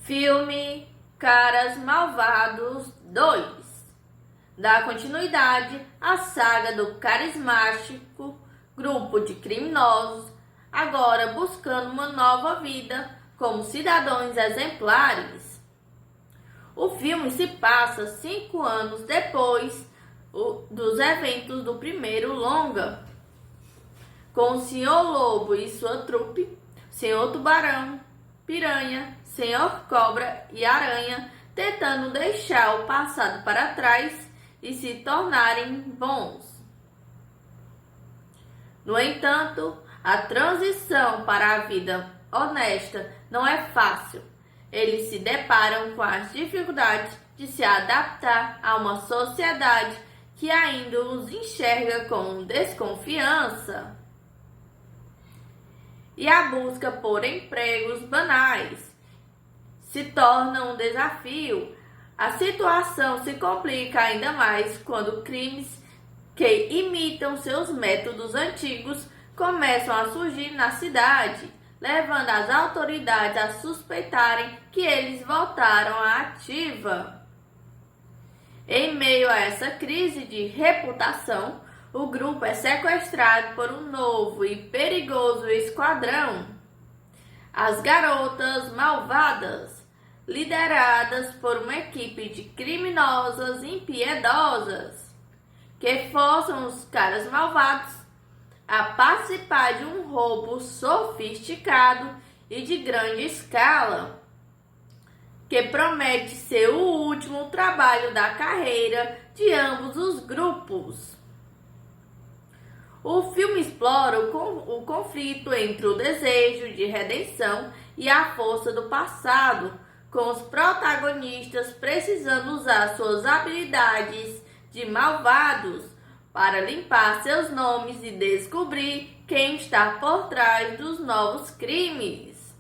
Filme Caras Malvados 2 dá continuidade à saga do carismático grupo de criminosos, agora buscando uma nova vida como cidadãos exemplares. O filme se passa 5 anos depois dos eventos do primeiro longa, com o Sr. Lobo e sua trupe, Sr. Tubarão, Piranha, Sr. Cobra e Aranha tentando deixar o passado para trás e se tornarem bons. No entanto, a transição para a vida honesta não é fácil. Eles se deparam com as dificuldades de se adaptar a uma sociedade que ainda os enxerga com desconfiança. E a busca por empregos banais se torna um desafio. A situação se complica ainda mais quando crimes que imitam seus métodos antigos começam a surgir na cidade, levando as autoridades a suspeitarem que eles voltaram à ativa. Em meio a essa crise de reputação, o grupo é sequestrado por um novo e perigoso esquadrão, as Garotas Malvadas, lideradas por uma equipe de criminosas impiedosas, que forçam os caras malvados a participar de um roubo sofisticado e de grande escala, que promete ser o último trabalho da carreira de ambos os grupos. O filme explora o conflito entre o desejo de redenção e a força do passado, com os protagonistas precisando usar suas habilidades de malvados para limpar seus nomes e descobrir quem está por trás dos novos crimes.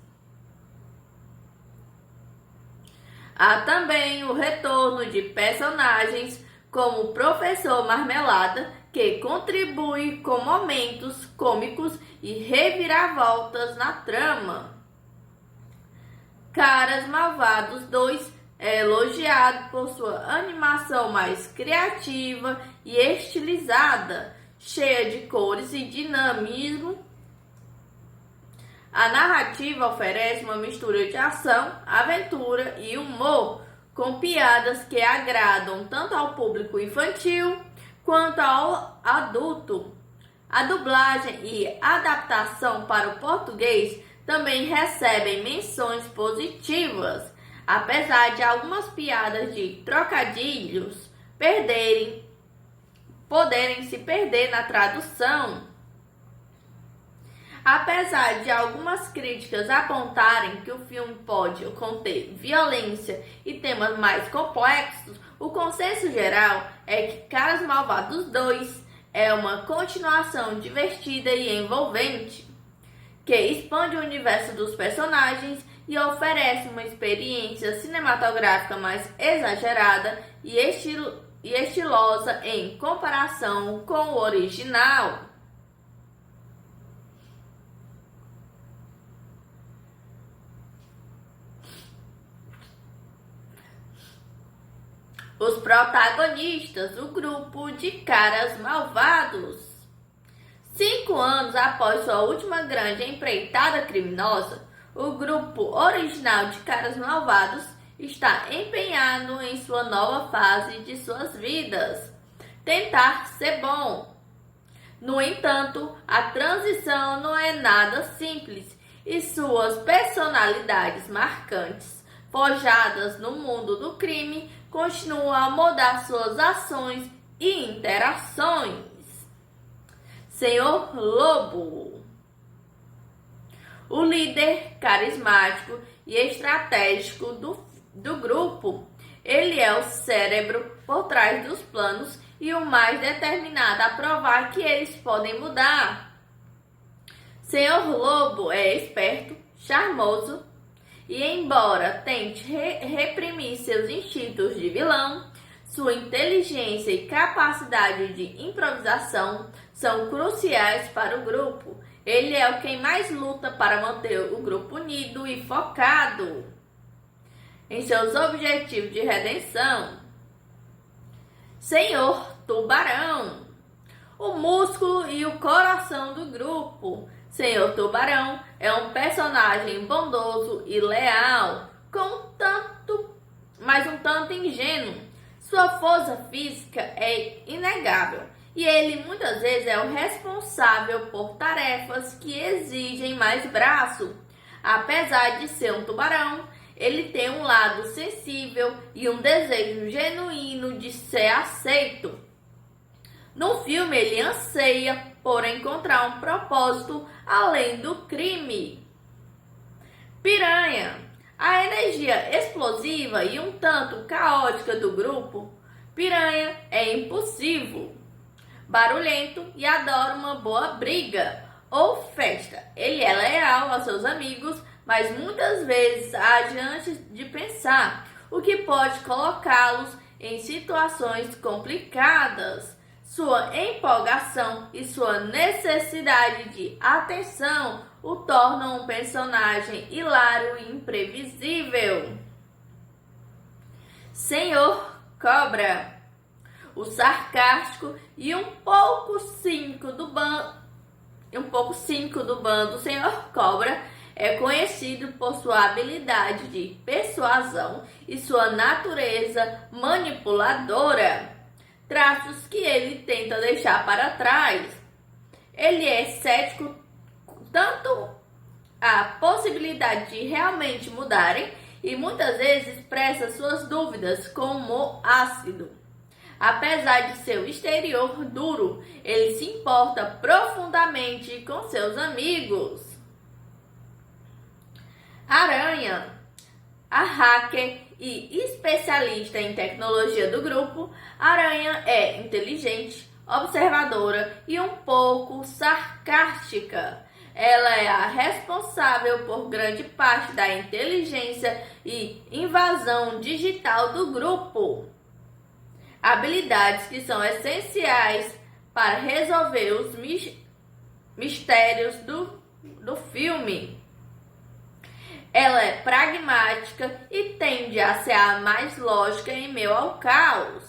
Há também o retorno de personagens como o Professor Marmelada, que contribui com momentos cômicos e reviravoltas na trama. Caras Malvados 2 é elogiado por sua animação mais criativa e estilizada, cheia de cores e dinamismo. A narrativa oferece uma mistura de ação, aventura e humor, com piadas que agradam tanto ao público infantil quanto ao adulto. A dublagem e adaptação para o português também recebem menções positivas, apesar de algumas piadas de trocadilhos poderem se perder na tradução. Apesar de algumas críticas apontarem que o filme pode conter violência e temas mais complexos, o consenso geral é que Caras Malvados 2 é uma continuação divertida e envolvente, que expande o universo dos personagens e oferece uma experiência cinematográfica mais exagerada e estilosa em comparação com o original. Os protagonistas do grupo de Caras Malvados. 5 anos após sua última grande empreitada criminosa, o grupo original de Caras Malvados está empenhado em sua nova fase de suas vidas, tentar ser bom. No entanto, a transição não é nada simples e suas personalidades marcantes, forjadas no mundo do crime, continuam a mudar suas ações e interações. Sr. Lobo, o líder carismático e estratégico do grupo, ele é o cérebro por trás dos planos e o mais determinado a provar que eles podem mudar. Sr. Lobo é esperto, charmoso e, embora tente reprimir seus instintos de vilão, sua inteligência e capacidade de improvisação são cruciais para o grupo. Ele é quem mais luta para manter o grupo unido e focado. em seus objetivos de redenção. Senhor Tubarão, o músculo e o coração do grupo. Senhor Tubarão é um personagem bondoso e leal, mas um tanto ingênuo. Sua força física é inegável e ele muitas vezes é o responsável por tarefas que exigem mais braço. Apesar de ser um tubarão, ele tem um lado sensível e um desejo genuíno de ser aceito. No filme, ele anseia por encontrar um propósito além do crime. Piranha. A energia explosiva e um tanto caótica do grupo, Piranha é impulsivo, barulhento e adora uma boa briga ou festa. Ele é leal aos seus amigos, mas muitas vezes age antes de pensar, o que pode colocá-los em situações complicadas. Sua empolgação e sua necessidade de atenção o tornam um personagem hilário e imprevisível. Senhor Cobra. O sarcástico e um pouco cínico do bando Senhor Cobra é conhecido por sua habilidade de persuasão e sua natureza manipuladora, traços que ele tenta deixar para trás. Ele é cético tanto a possibilidade de realmente mudarem e muitas vezes expressa suas dúvidas com humor ácido. Apesar de seu exterior duro, ele se importa profundamente com seus amigos. Aranha. A hacker e especialista em tecnologia do grupo, Aranha é inteligente, observadora e um pouco sarcástica. Ela é a responsável por grande parte da inteligência e invasão digital do grupo. Habilidades que são essenciais para resolver os mistérios do filme. Ela é pragmática e tende a ser a mais lógica em meio ao caos.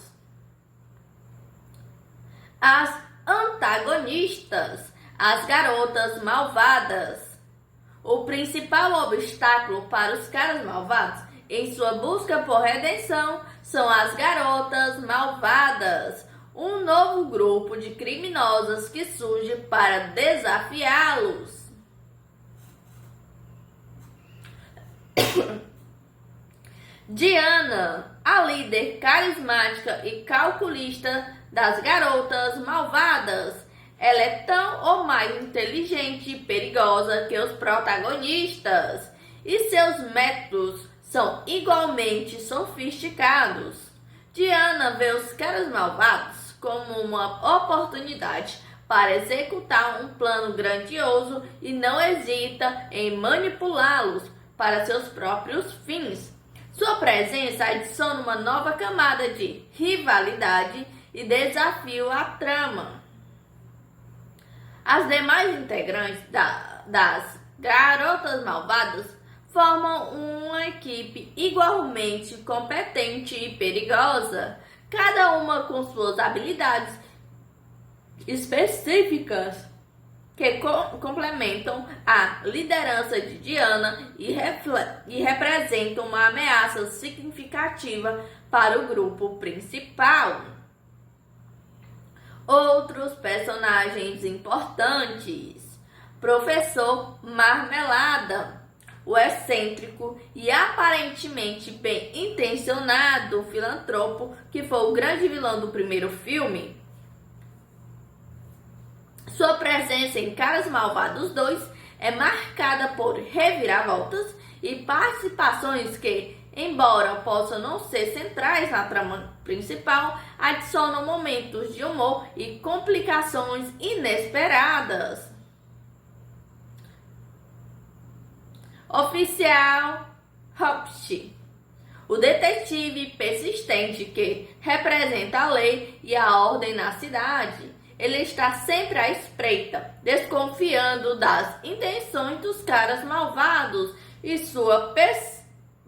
As antagonistas. As garotas malvadas. O principal obstáculo para os caras malvados em sua busca por redenção são as garotas malvadas, um novo grupo de criminosas que surge para desafiá-los. Diana, a líder carismática e calculista das garotas malvadas. Ela é tão ou mais inteligente e perigosa que os protagonistas, e seus métodos são igualmente sofisticados. Diana vê os caras malvados como uma oportunidade para executar um plano grandioso e não hesita em manipulá-los para seus próprios fins. Sua presença adiciona uma nova camada de rivalidade e desafio à trama. As demais integrantes das Garotas Malvadas formam uma equipe igualmente competente e perigosa, cada uma com suas habilidades específicas que complementam a liderança de Diana e representam uma ameaça significativa para o grupo principal. Outros personagens importantes. Professor Marmelada, o excêntrico e aparentemente bem intencionado filantropo que foi o grande vilão do primeiro filme. Sua presença em Caras Malvados 2 é marcada por reviravoltas e participações que, embora possam não ser centrais na trama principal, adicionam momentos de humor e complicações inesperadas. Oficial Hopst, o detetive persistente que representa a lei e a ordem na cidade. Ele está sempre à espreita, desconfiando das intenções dos caras malvados e sua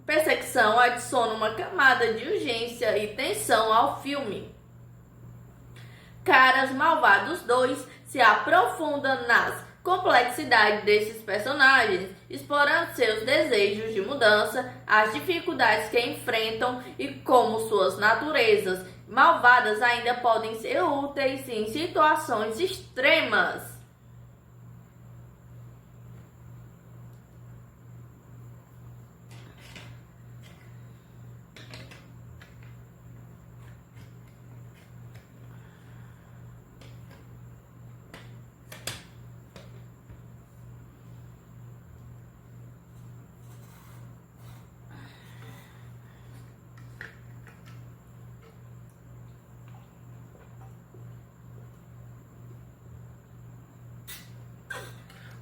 perseguição adiciona uma camada de urgência e tensão ao filme. Caras Malvados 2 se aprofunda nas complexidades desses personagens, explorando seus desejos de mudança, as dificuldades que enfrentam e como suas naturezas malvadas ainda podem ser úteis em situações extremas.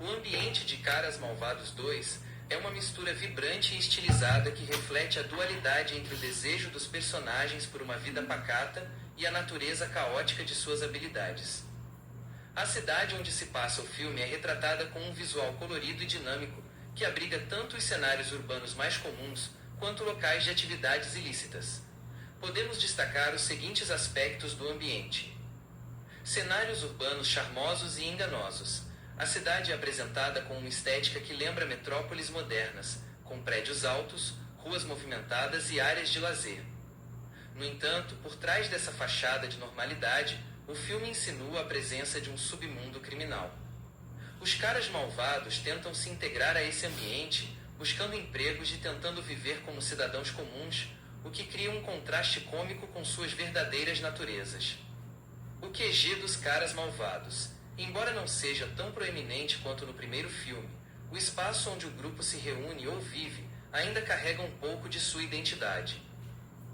O ambiente de Caras Malvados 2 é uma mistura vibrante e estilizada que reflete a dualidade entre o desejo dos personagens por uma vida pacata e a natureza caótica de suas habilidades. A cidade onde se passa o filme é retratada com um visual colorido e dinâmico, que abriga tanto os cenários urbanos mais comuns quanto locais de atividades ilícitas. Podemos destacar os seguintes aspectos do ambiente: cenários urbanos charmosos e enganosos. A cidade é apresentada com uma estética que lembra metrópoles modernas, com prédios altos, ruas movimentadas e áreas de lazer. No entanto, por trás dessa fachada de normalidade, o filme insinua a presença de um submundo criminal. Os caras malvados tentam se integrar a esse ambiente, buscando empregos e tentando viver como cidadãos comuns, o que cria um contraste cômico com suas verdadeiras naturezas. O QG dos caras malvados. Embora não seja tão proeminente quanto no primeiro filme, o espaço onde o grupo se reúne ou vive ainda carrega um pouco de sua identidade.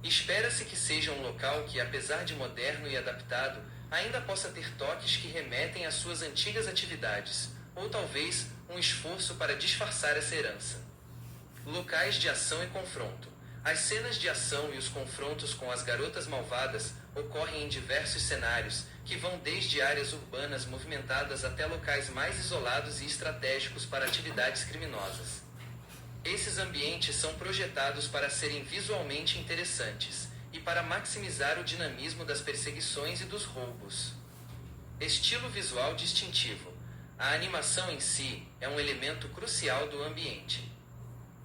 Espera-se que seja um local que, apesar de moderno e adaptado, ainda possa ter toques que remetem às suas antigas atividades, ou talvez um esforço para disfarçar essa herança. Locais de ação e confronto. As cenas de ação e os confrontos com as garotas malvadas ocorrem em diversos cenários, que vão desde áreas urbanas movimentadas até locais mais isolados e estratégicos para atividades criminosas. Esses ambientes são projetados para serem visualmente interessantes e para maximizar o dinamismo das perseguições e dos roubos. Estilo visual distintivo. A animação em si é um elemento crucial do ambiente.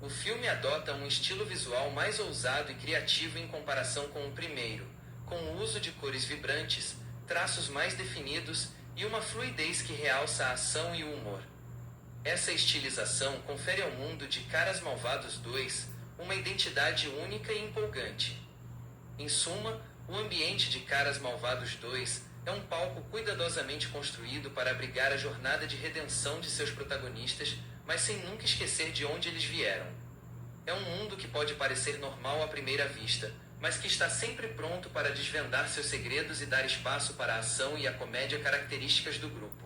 O filme adota um estilo visual mais ousado e criativo em comparação com o primeiro, com o uso de cores vibrantes, traços mais definidos e uma fluidez que realça a ação e o humor. Essa estilização confere ao mundo de Caras Malvados 2 uma identidade única e empolgante. Em suma, o ambiente de Caras Malvados 2 é um palco cuidadosamente construído para abrigar a jornada de redenção de seus protagonistas, mas sem nunca esquecer de onde eles vieram. É um mundo que pode parecer normal à primeira vista, mas que está sempre pronto para desvendar seus segredos e dar espaço para a ação e a comédia características do grupo.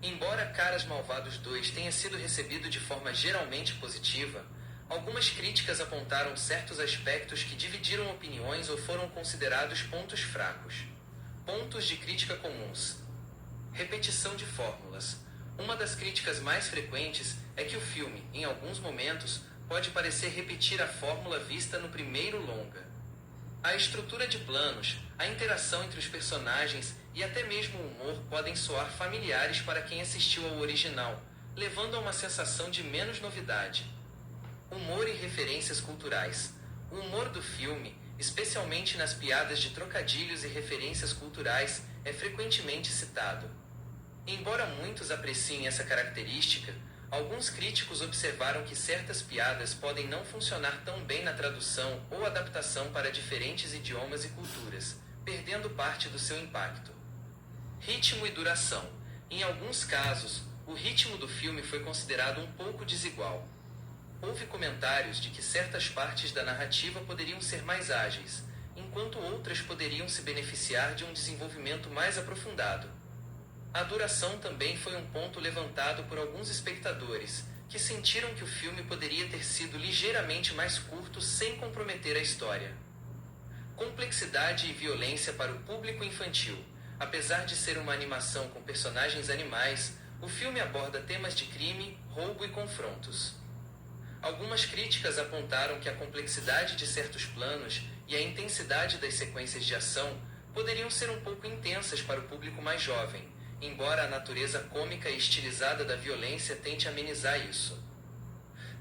Embora Caras Malvados 2 tenha sido recebido de forma geralmente positiva, algumas críticas apontaram certos aspectos que dividiram opiniões ou foram considerados pontos fracos. Pontos de crítica comuns. Repetição de fórmulas. Uma das críticas mais frequentes é que o filme, em alguns momentos, pode parecer repetir a fórmula vista no primeiro longa. A estrutura de planos, a interação entre os personagens e até mesmo o humor podem soar familiares para quem assistiu ao original, levando a uma sensação de menos novidade. Humor e referências culturais. O humor do filme, especialmente nas piadas de trocadilhos e referências culturais, é frequentemente citado. Embora muitos apreciem essa característica, alguns críticos observaram que certas piadas podem não funcionar tão bem na tradução ou adaptação para diferentes idiomas e culturas, perdendo parte do seu impacto. Ritmo e duração. Em alguns casos, o ritmo do filme foi considerado um pouco desigual. Houve comentários de que certas partes da narrativa poderiam ser mais ágeis, enquanto outras poderiam se beneficiar de um desenvolvimento mais aprofundado. A duração também foi um ponto levantado por alguns espectadores, que sentiram que o filme poderia ter sido ligeiramente mais curto sem comprometer a história. Complexidade e violência para o público infantil. Apesar de ser uma animação com personagens animais, o filme aborda temas de crime, roubo e confrontos. Algumas críticas apontaram que a complexidade de certos planos e a intensidade das sequências de ação poderiam ser um pouco intensas para o público mais jovem, embora a natureza cômica e estilizada da violência tente amenizar isso.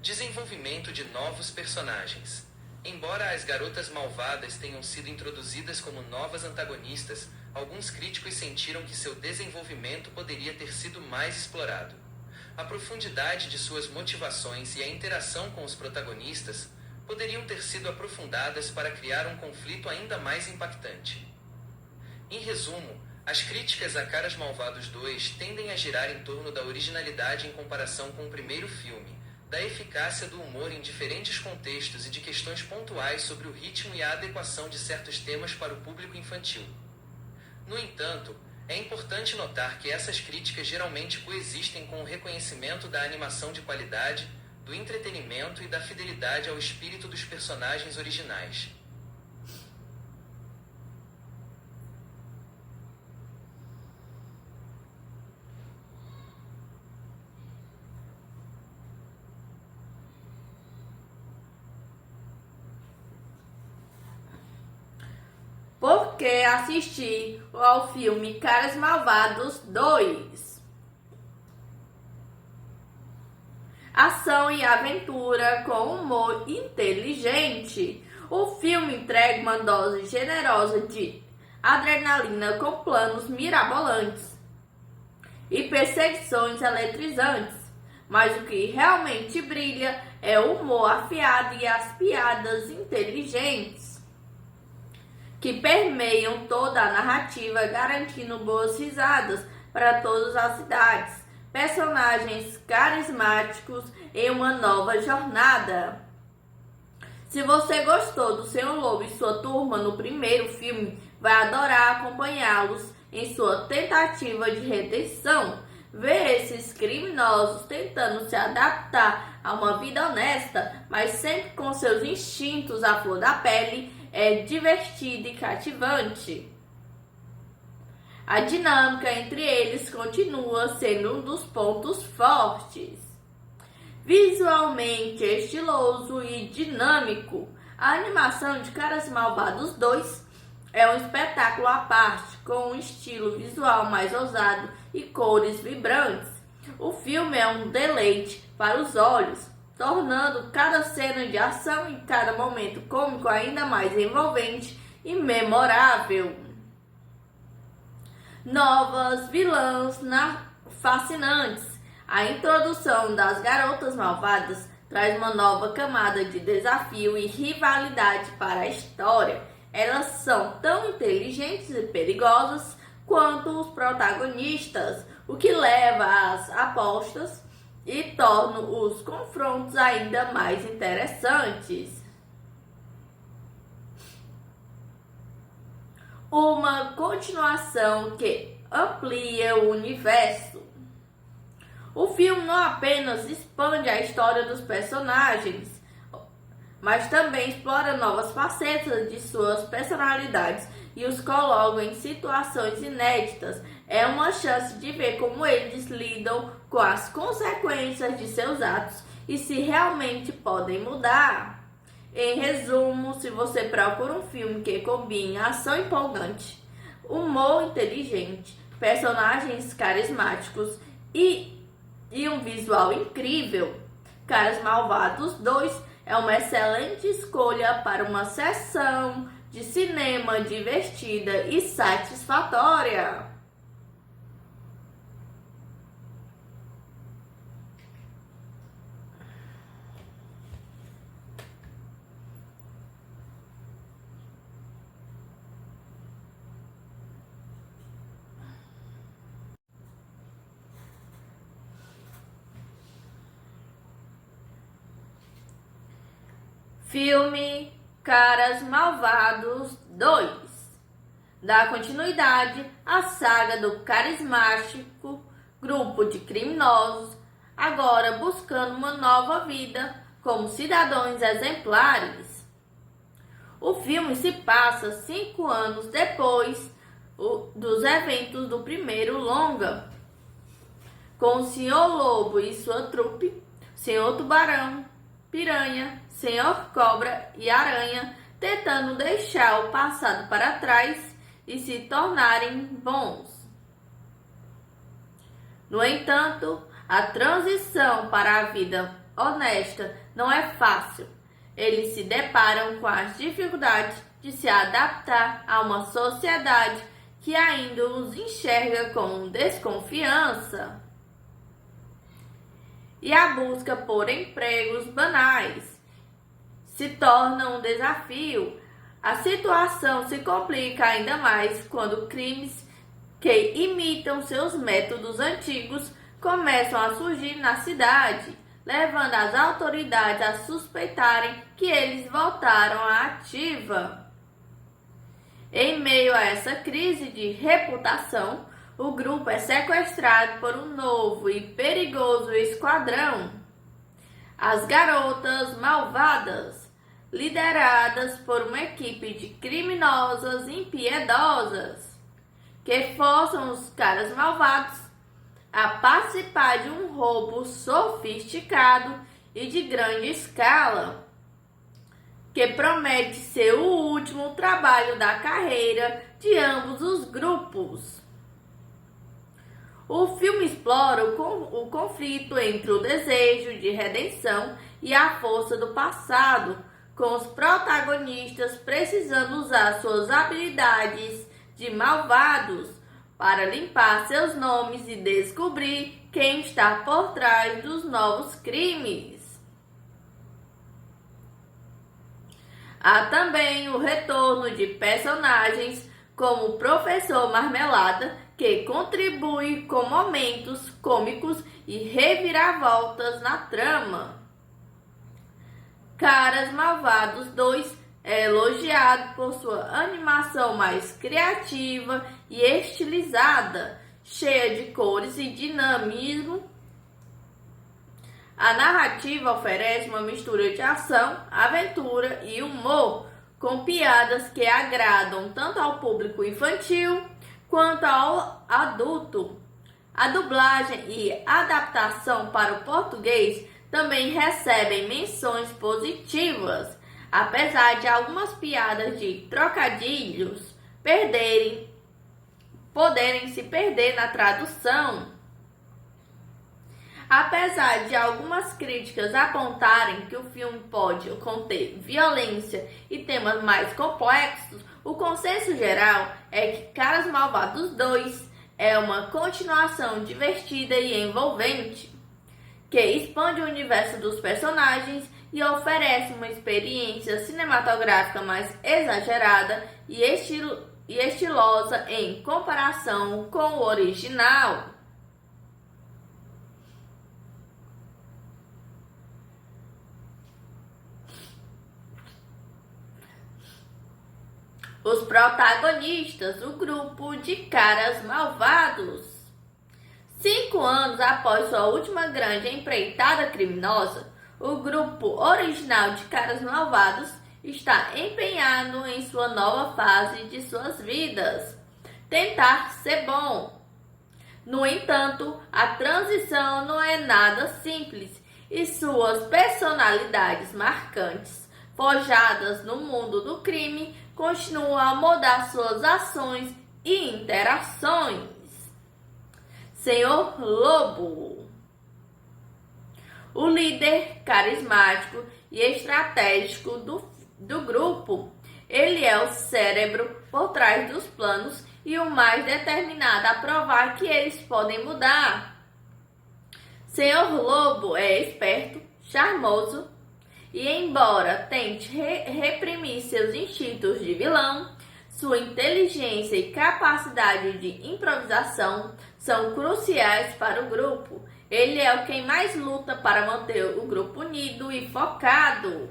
Desenvolvimento de novos personagens. Embora as garotas malvadas tenham sido introduzidas como novas antagonistas, alguns críticos sentiram que seu desenvolvimento poderia ter sido mais explorado. A profundidade de suas motivações e a interação com os protagonistas poderiam ter sido aprofundadas para criar um conflito ainda mais impactante. Em resumo, as críticas a Caras Malvados 2 tendem a girar em torno da originalidade em comparação com o primeiro filme, da eficácia do humor em diferentes contextos e de questões pontuais sobre o ritmo e a adequação de certos temas para o público infantil. No entanto, é importante notar que essas críticas geralmente coexistem com o reconhecimento da animação de qualidade, do entretenimento e da fidelidade ao espírito dos personagens originais. Por que assistir ao filme Caras Malvados 2? Ação e aventura com humor inteligente. O filme entrega uma dose generosa de adrenalina com planos mirabolantes e perseguições eletrizantes. Mas o que realmente brilha é o humor afiado e as piadas inteligentes que permeiam toda a narrativa, garantindo boas risadas para todas as idades, personagens carismáticos em uma nova jornada. Se você gostou do Senhor Lobo e sua turma no primeiro filme, vai adorar acompanhá-los em sua tentativa de redenção. Ver esses criminosos tentando se adaptar a uma vida honesta, mas sempre com seus instintos à flor da pele, é divertido e cativante. A dinâmica entre eles continua sendo um dos pontos fortes. Visualmente estiloso e dinâmico, a animação de Caras Malvados 2 é um espetáculo à parte, com um estilo visual mais ousado e cores vibrantes. O filme é um deleite para os olhos, tornando cada cena de ação e cada momento cômico ainda mais envolvente e memorável. Novas vilãs fascinantes. A introdução das garotas malvadas traz uma nova camada de desafio e rivalidade para a história. Elas são tão inteligentes e perigosas quanto os protagonistas, o que leva às apostas e torna os confrontos ainda mais interessantes. Uma continuação que amplia o universo. O filme não apenas expande a história dos personagens, mas também explora novas facetas de suas personalidades e os coloca em situações inéditas. É uma chance de ver como eles lidam com as consequências de seus atos e se realmente podem mudar. Em resumo, se você procura um filme que combine ação empolgante, humor inteligente, personagens carismáticos e um visual incrível, Caras Malvados 2 é uma excelente escolha para uma sessão de cinema divertida e satisfatória. Filme Caras Malvados 2 dá continuidade à saga do carismático grupo de criminosos, agora buscando uma nova vida como cidadãos exemplares. O filme se passa 5 anos depois dos eventos do primeiro longa, com o Sr. Lobo e sua trupe, Sr. Tubarão, Piranha, Sr. Cobra e Aranha tentando deixar o passado para trás e se tornarem bons. No entanto, a transição para a vida honesta não é fácil. Eles se deparam com as dificuldades de se adaptar a uma sociedade que ainda os enxerga com desconfiança. E a busca por empregos banais se torna um desafio. A situação se complica ainda mais quando crimes que imitam seus métodos antigos começam a surgir na cidade, levando as autoridades a suspeitarem que eles voltaram à ativa. Em meio a essa crise de reputação, o grupo é sequestrado por um novo e perigoso esquadrão. As Garotas Malvadas, lideradas por uma equipe de criminosas impiedosas, que forçam os caras malvados a participar de um roubo sofisticado e de grande escala, que promete ser o último trabalho da carreira de ambos os grupos. O filme explora o conflito entre o desejo de redenção e a força do passado, com os protagonistas precisando usar suas habilidades de malvados para limpar seus nomes e descobrir quem está por trás dos novos crimes. Há também o retorno de personagens como o Professor Marmelada, que contribui com momentos cômicos e reviravoltas na trama. Caras Malvados 2 é elogiado por sua animação mais criativa e estilizada, cheia de cores e dinamismo. A narrativa oferece uma mistura de ação, aventura e humor, com piadas que agradam tanto ao público infantil quanto ao adulto. A dublagem e adaptação para o português também recebem menções positivas, apesar de algumas piadas de trocadilhos poderem se perder na tradução. Apesar de algumas críticas apontarem que o filme pode conter violência e temas mais complexos, o consenso geral é que Caras Malvados 2 é uma continuação divertida e envolvente, que expande o universo dos personagens e oferece uma experiência cinematográfica mais exagerada e estilosa em comparação com o original. Os protagonistas do grupo de Caras Malvados. 5 anos após sua última grande empreitada criminosa, o grupo original de Caras Malvados está empenhado em sua nova fase de suas vidas, tentar ser bom. No entanto, a transição não é nada simples e suas personalidades marcantes, forjadas no mundo do crime, continuam a mudar suas ações e interações. Sr. Lobo, o líder carismático e estratégico do grupo, ele é o cérebro por trás dos planos e o mais determinado a provar que eles podem mudar. Sr. Lobo é esperto, charmoso, e embora tente reprimir seus instintos de vilão, sua inteligência e capacidade de improvisação são cruciais para o grupo. Ele é quem mais luta para manter o grupo unido e focado.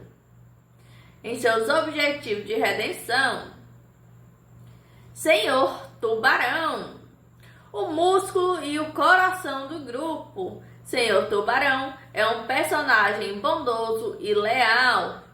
em seus objetivos de redenção. Senhor Tubarão, o músculo e o coração do grupo. Senhor Tubarão é um personagem bondoso e leal,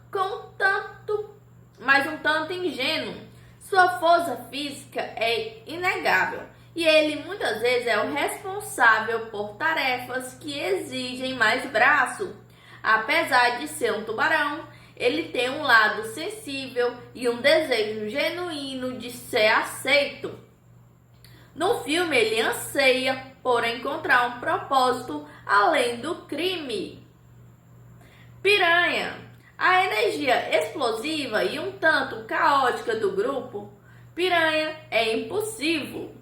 mas um tanto ingênuo. Sua força física é inegável e ele muitas vezes é o responsável por tarefas que exigem mais braço. Apesar de ser um tubarão, ele tem um lado sensível e um desejo genuíno de ser aceito. No filme, ele anseia por encontrar um propósito além do crime. Piranha, a energia explosiva e um tanto caótica do grupo. Piranha é impulsivo,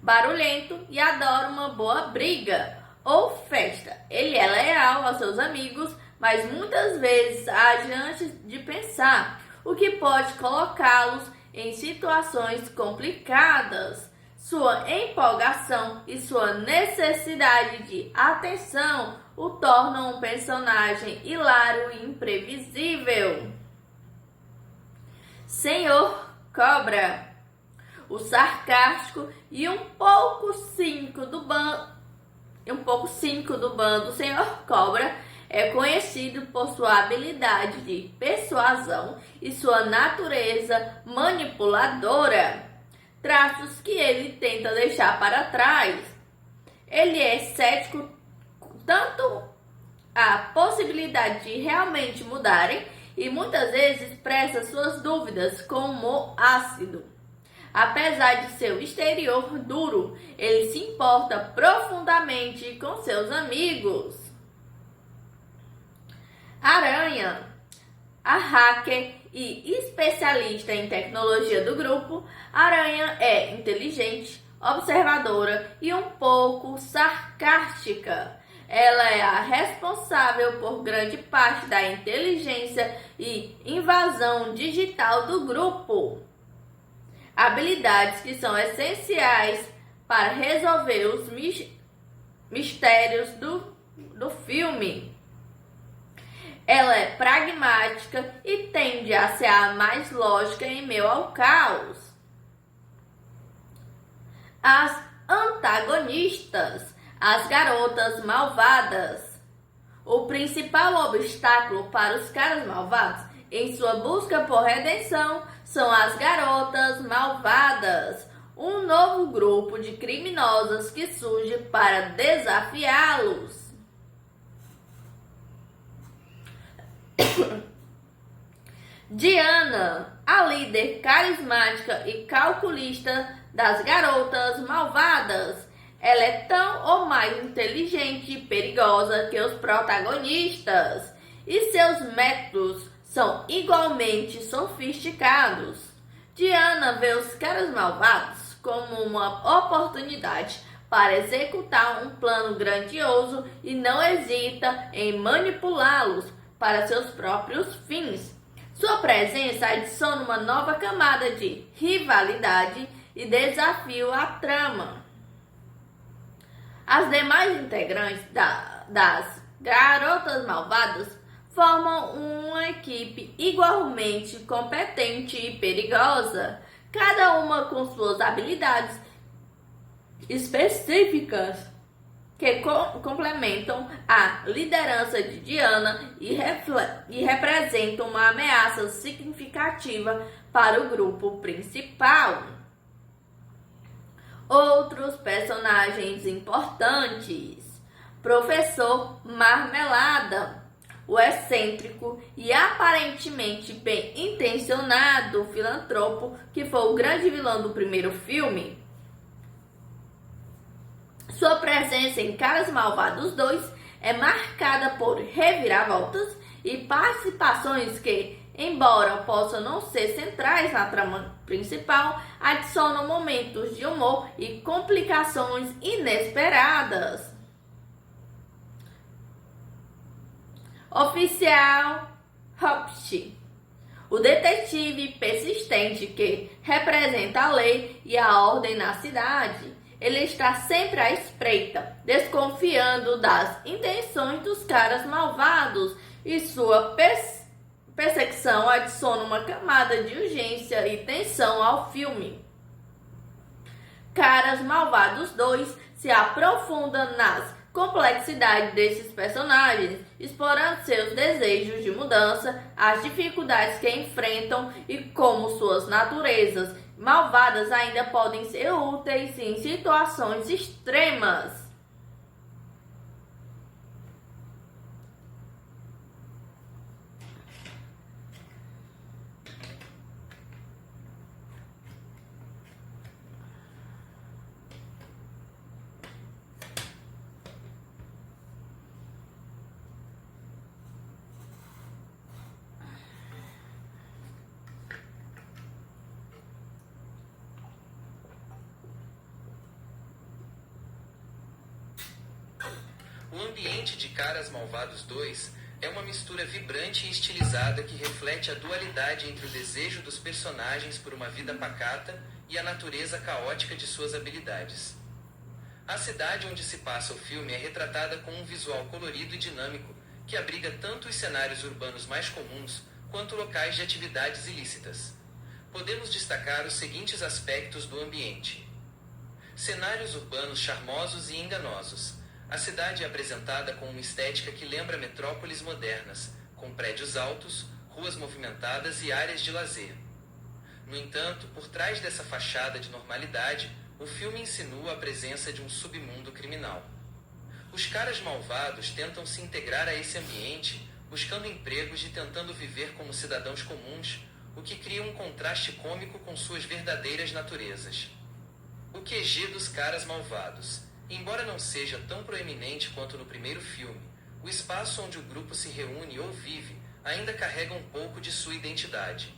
barulhento e adora uma boa briga ou festa. Ele é leal aos seus amigos, mas muitas vezes age antes de pensar, o que pode colocá-los em situações complicadas. Sua empolgação e sua necessidade de atenção o tornam um personagem hilário e imprevisível. Senhor Cobra, o sarcástico e um pouco cínico do bando Senhor Cobra é conhecido por sua habilidade de persuasão e sua natureza manipuladora, traços que ele tenta deixar para trás. Ele é cético tanto à possibilidade de realmente mudarem e muitas vezes expressa suas dúvidas com humor ácido. Apesar de seu exterior duro, ele se importa profundamente com seus amigos. Aranha, a hacker e especialista em tecnologia do grupo, Aranha é inteligente, observadora e um pouco sarcástica. Ela é a responsável por grande parte da inteligência e invasão digital do grupo. Habilidades que são essenciais para resolver os mistérios do filme. Ela é pragmática e tende a ser a mais lógica em meio ao caos. As antagonistas, as garotas malvadas. O principal obstáculo para os caras malvados em sua busca por redenção são as garotas malvadas, um novo grupo de criminosas que surge para desafiá-los. Diana, a líder carismática e calculista das garotas malvadas. Ela é tão ou mais inteligente e perigosa que os protagonistas, e seus métodos são igualmente sofisticados. Diana vê os caras malvados como uma oportunidade para executar um plano grandioso e não hesita em manipulá-los para seus próprios fins. Sua presença adiciona uma nova camada de rivalidade e desafio à trama. As demais integrantes das Garotas Malvadas formam uma equipe igualmente competente e perigosa, cada uma com suas habilidades específicas que complementam a liderança de Diana e representam uma ameaça significativa para o grupo principal. Outros personagens importantes: Professor Marmelada, o excêntrico e aparentemente bem intencionado filantropo que foi o grande vilão do primeiro filme. Sua presença em Caras Malvados 2 é marcada por reviravoltas e participações que, embora possam não ser centrais na trama principal, adicionam momentos de humor e complicações inesperadas. Oficial Hopch, o detetive persistente que representa a lei e a ordem na cidade. Ele está sempre à espreita, desconfiando das intenções dos caras malvados e sua perseguição adiciona uma camada de urgência e tensão ao filme. Caras Malvados 2 se aprofunda nas complexidades desses personagens, explorando seus desejos de mudança, as dificuldades que enfrentam e como suas naturezas malvadas ainda podem ser úteis em situações extremas. O ambiente de Caras Malvados 2 é uma mistura vibrante e estilizada que reflete a dualidade entre o desejo dos personagens por uma vida pacata e a natureza caótica de suas habilidades. A cidade onde se passa o filme é retratada com um visual colorido e dinâmico, que abriga tanto os cenários urbanos mais comuns quanto locais de atividades ilícitas. Podemos destacar os seguintes aspectos do ambiente: cenários urbanos charmosos e enganosos. A cidade é apresentada com uma estética que lembra metrópoles modernas, com prédios altos, ruas movimentadas e áreas de lazer. No entanto, por trás dessa fachada de normalidade, o filme insinua a presença de um submundo criminal. Os caras malvados tentam se integrar a esse ambiente, buscando empregos e tentando viver como cidadãos comuns, o que cria um contraste cômico com suas verdadeiras naturezas. O QG dos caras malvados. Embora não seja tão proeminente quanto no primeiro filme, o espaço onde o grupo se reúne ou vive ainda carrega um pouco de sua identidade.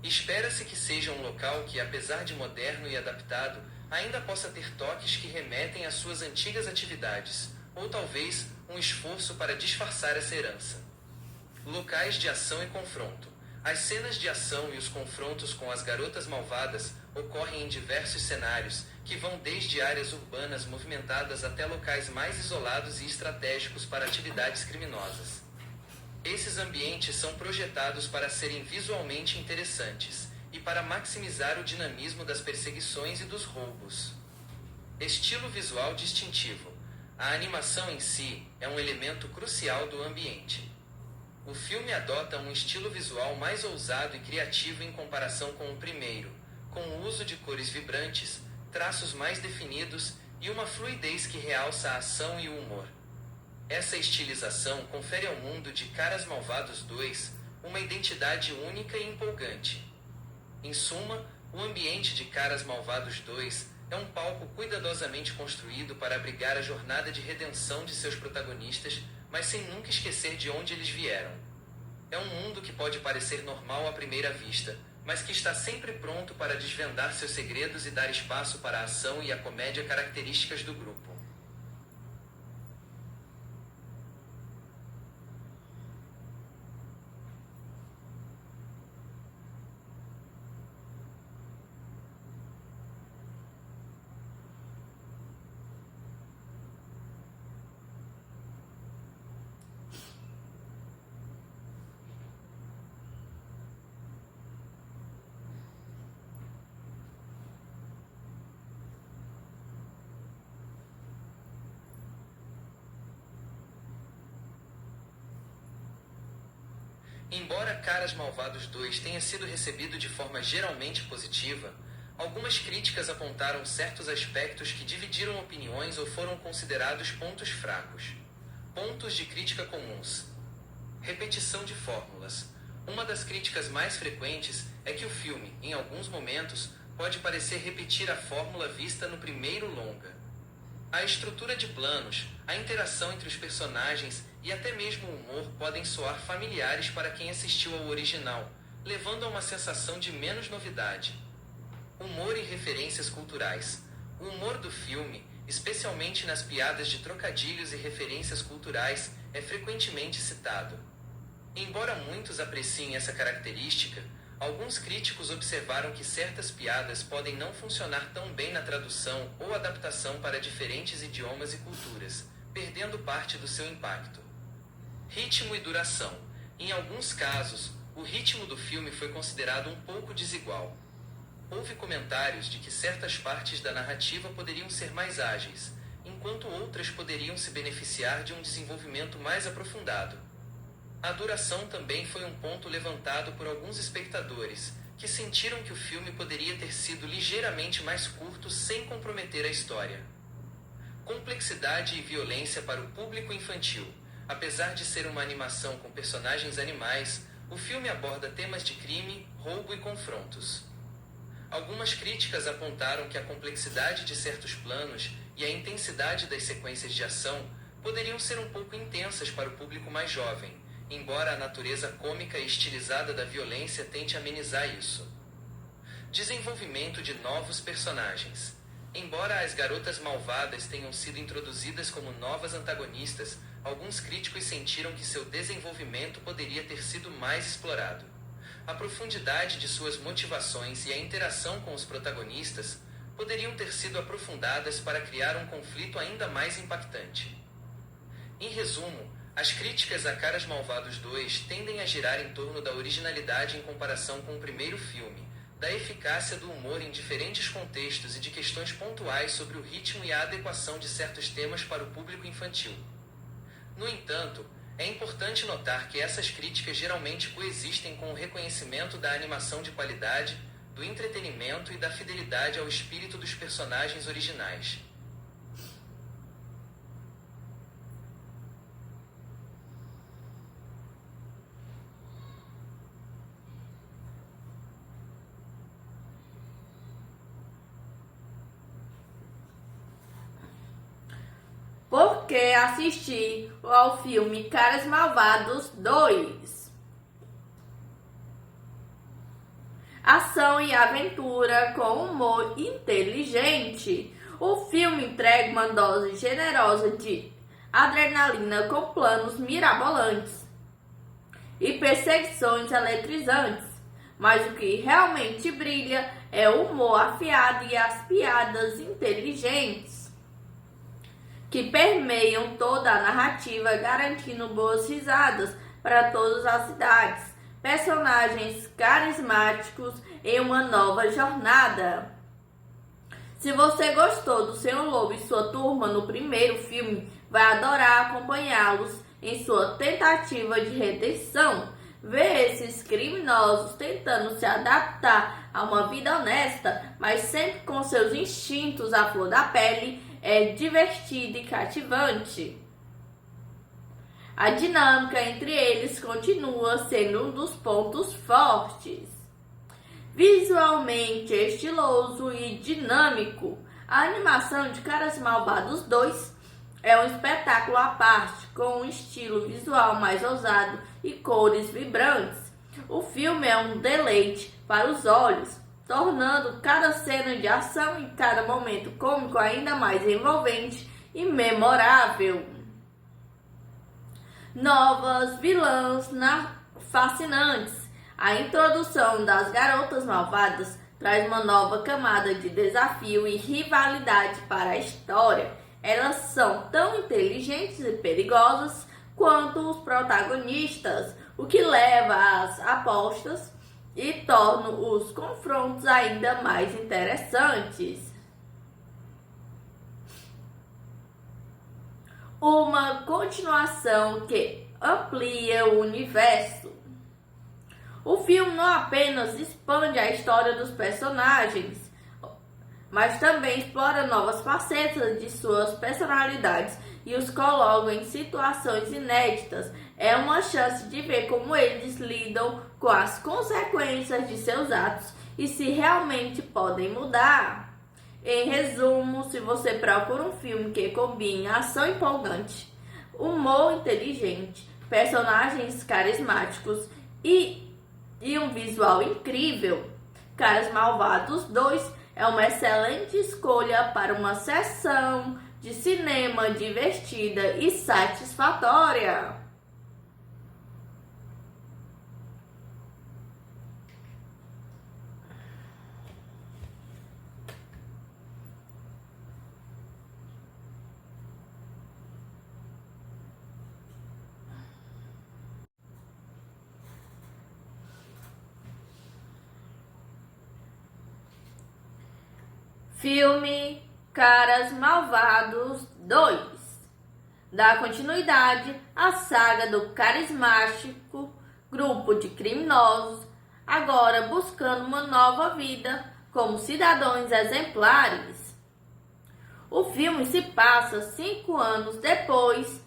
Espera-se que seja um local que, apesar de moderno e adaptado, ainda possa ter toques que remetem às suas antigas atividades, ou talvez um esforço para disfarçar essa herança. Locais de ação e confronto. As cenas de ação e os confrontos com as garotas malvadas ocorrem em diversos cenários, que vão desde áreas urbanas movimentadas até locais mais isolados e estratégicos para atividades criminosas. Esses ambientes são projetados para serem visualmente interessantes e para maximizar o dinamismo das perseguições e dos roubos. Estilo visual distintivo. A animação em si é um elemento crucial do ambiente. O filme adota um estilo visual mais ousado e criativo em comparação com o primeiro, com o uso de cores vibrantes, traços mais definidos e uma fluidez que realça a ação e o humor. Essa estilização confere ao mundo de Caras Malvados 2 uma identidade única e empolgante. Em suma, o ambiente de Caras Malvados 2 é um palco cuidadosamente construído para abrigar a jornada de redenção de seus protagonistas, mas sem nunca esquecer de onde eles vieram. É um mundo que pode parecer normal à primeira vista, mas que está sempre pronto para desvendar seus segredos e dar espaço para a ação e a comédia características do grupo. Embora Caras Malvados 2 tenha sido recebido de forma geralmente positiva, algumas críticas apontaram certos aspectos que dividiram opiniões ou foram considerados pontos fracos. Pontos de crítica comuns. Repetição de fórmulas. Uma das críticas mais frequentes é que o filme, em alguns momentos, pode parecer repetir a fórmula vista no primeiro longa. A estrutura de planos, a interação entre os personagens e até mesmo o humor podem soar familiares para quem assistiu ao original, levando a uma sensação de menos novidade. Humor e referências culturais. O humor do filme, especialmente nas piadas de trocadilhos e referências culturais, é frequentemente citado. Embora muitos apreciem essa característica, alguns críticos observaram que certas piadas podem não funcionar tão bem na tradução ou adaptação para diferentes idiomas e culturas, perdendo parte do seu impacto. Ritmo e duração. Em alguns casos, o ritmo do filme foi considerado um pouco desigual. Houve comentários de que certas partes da narrativa poderiam ser mais ágeis, enquanto outras poderiam se beneficiar de um desenvolvimento mais aprofundado. A duração também foi um ponto levantado por alguns espectadores, que sentiram que o filme poderia ter sido ligeiramente mais curto sem comprometer a história. Complexidade e violência para o público infantil. Apesar de ser uma animação com personagens animais, o filme aborda temas de crime, roubo e confrontos. Algumas críticas apontaram que a complexidade de certos planos e a intensidade das sequências de ação poderiam ser um pouco intensas para o público mais jovem, embora a natureza cômica e estilizada da violência tente amenizar isso. Desenvolvimento de novos personagens. Embora as garotas malvadas tenham sido introduzidas como novas antagonistas, alguns críticos sentiram que seu desenvolvimento poderia ter sido mais explorado. A profundidade de suas motivações e a interação com os protagonistas poderiam ter sido aprofundadas para criar um conflito ainda mais impactante. Em resumo, as críticas a Caras Malvados 2 tendem a girar em torno da originalidade em comparação com o primeiro filme, da eficácia do humor em diferentes contextos e de questões pontuais sobre o ritmo e a adequação de certos temas para o público infantil. No entanto, é importante notar que essas críticas geralmente coexistem com o reconhecimento da animação de qualidade, do entretenimento e da fidelidade ao espírito dos personagens originais. Por que assistir ao filme Caras Malvados 2? Ação e aventura com humor inteligente. O filme entrega uma dose generosa de adrenalina com planos mirabolantes e perseguições eletrizantes. Mas o que realmente brilha é o humor afiado e as piadas inteligentes que permeiam toda a narrativa, garantindo boas risadas para todas as idades, personagens carismáticos e uma nova jornada. Se você gostou do Senhor Lobo e sua turma no primeiro filme, vai adorar acompanhá-los em sua tentativa de redenção. Ver esses criminosos tentando se adaptar a uma vida honesta, mas sempre com seus instintos à flor da pele, é divertido e cativante. A dinâmica entre eles continua sendo um dos pontos fortes. Visualmente estiloso e dinâmico, a animação de Caras Malvados 2 é um espetáculo à parte, com um estilo visual mais ousado e cores vibrantes. O filme é um deleite para os olhos, tornando cada cena de ação e cada momento cômico ainda mais envolvente e memorável. Novas vilãs fascinantes. A introdução das garotas malvadas traz uma nova camada de desafio e rivalidade para a história. Elas são tão inteligentes e perigosas quanto os protagonistas, o que leva às apostas e torna os confrontos ainda mais interessantes. Uma continuação que amplia o universo. O filme não apenas expande a história dos personagens, mas também explora novas facetas de suas personalidades e os coloca em situações inéditas. É uma chance de ver como eles lidam com as consequências de seus atos e se realmente podem mudar. Em resumo, se você procura um filme que combine ação empolgante, humor inteligente, personagens carismáticos e um visual incrível, Caras Malvados 2 é uma excelente escolha para uma sessão de cinema divertida e satisfatória. Filme Caras Malvados 2 dá continuidade à saga do carismático grupo de criminosos, agora buscando uma nova vida como cidadãos exemplares. O filme se passa 5 anos depois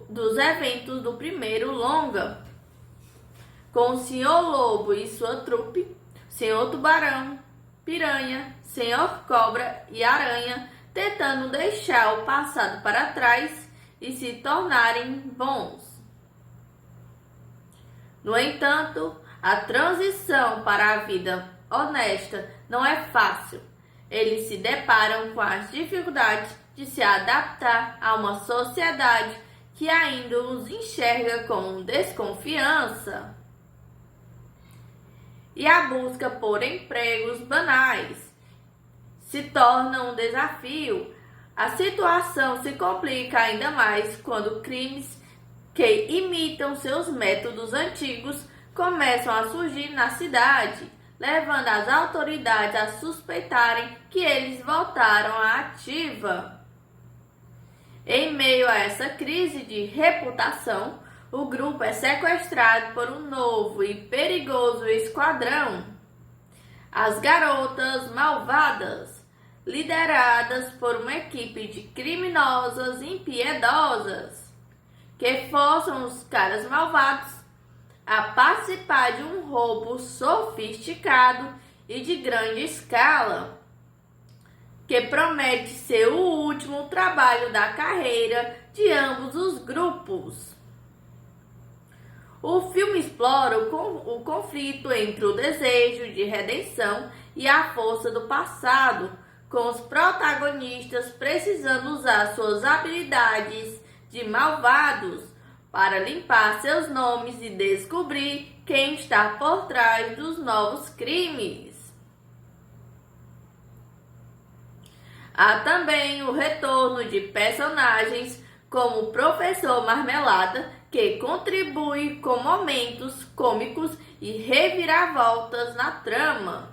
dos eventos do primeiro longa, com o Sr. Lobo e sua trupe, Sr. Tubarão, Piranha, Sr. Cobra e Aranha tentando deixar o passado para trás e se tornarem bons. No entanto, a transição para a vida honesta não é fácil. Eles se deparam com as dificuldades de se adaptar a uma sociedade que ainda os enxerga com desconfiança. E a busca por empregos banais se torna um desafio. A situação se complica ainda mais quando crimes que imitam seus métodos antigos começam a surgir na cidade, levando as autoridades a suspeitarem que eles voltaram à ativa. Em meio a essa crise de reputação, o grupo é sequestrado por um novo e perigoso esquadrão, as Garotas Malvadas, lideradas por uma equipe de criminosas impiedosas, que forçam os caras malvados a participar de um roubo sofisticado e de grande escala, que promete ser o último trabalho da carreira de ambos os grupos. O filme explora o conflito entre o desejo de redenção e a força do passado, com os protagonistas precisando usar suas habilidades de malvados para limpar seus nomes e descobrir quem está por trás dos novos crimes. Há também o retorno de personagens como o Professor Marmelada, que contribui com momentos cômicos e reviravoltas na trama.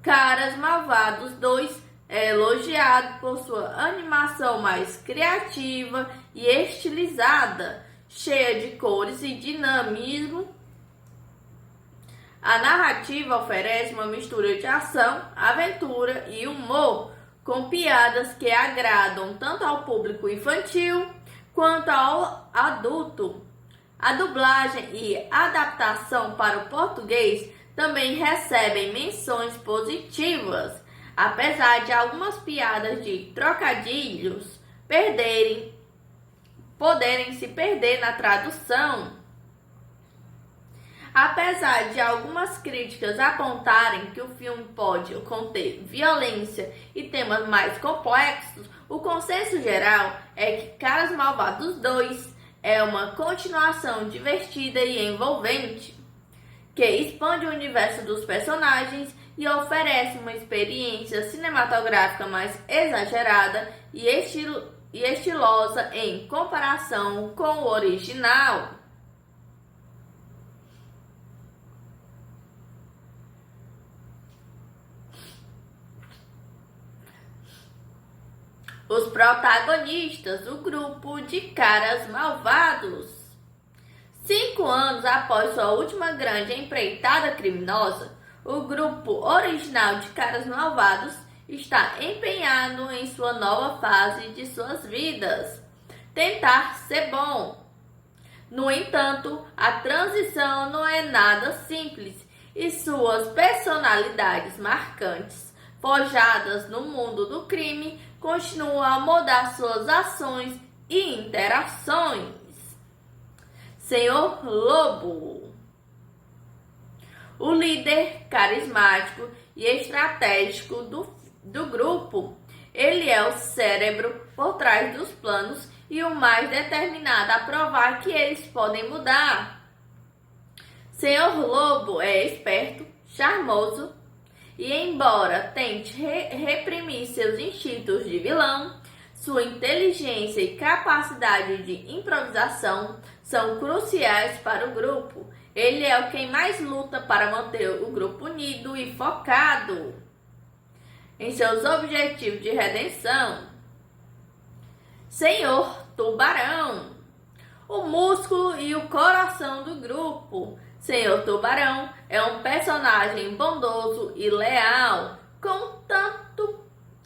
Caras Malvados 2 é elogiado por sua animação mais criativa e estilizada, cheia de cores e dinamismo. A narrativa oferece uma mistura de ação, aventura e humor, com piadas que agradam tanto ao público infantil quanto ao adulto. A dublagem e adaptação para o português também recebem menções positivas, apesar de algumas piadas de trocadilhos poderem se perder na tradução. Apesar de algumas críticas apontarem que o filme pode conter violência e temas mais complexos, o consenso geral é que Caras Malvados 2 é uma continuação divertida e envolvente, que expande o universo dos personagens e oferece uma experiência cinematográfica mais exagerada e estilosa em comparação com o original. Os protagonistas do grupo de Caras Malvados. 5 anos após sua última grande empreitada criminosa, o grupo original de Caras Malvados está empenhado em sua nova fase de suas vidas, tentar ser bom. No entanto, a transição não é nada simples e suas personalidades marcantes, forjadas no mundo do crime, continuam a mudar suas ações e interações. Sr. Lobo, o líder carismático e estratégico do grupo, ele é o cérebro por trás dos planos e o mais determinado a provar que eles podem mudar. Sr. Lobo é esperto, charmoso e, embora tente reprimir seus instintos de vilão, sua inteligência e capacidade de improvisação são cruciais para o grupo. Ele é quem mais luta para manter o grupo unido e focado. em seus objetivos de redenção. Senhor Tubarão, o músculo e o coração do grupo. Senhor Tubarão é um personagem bondoso e leal,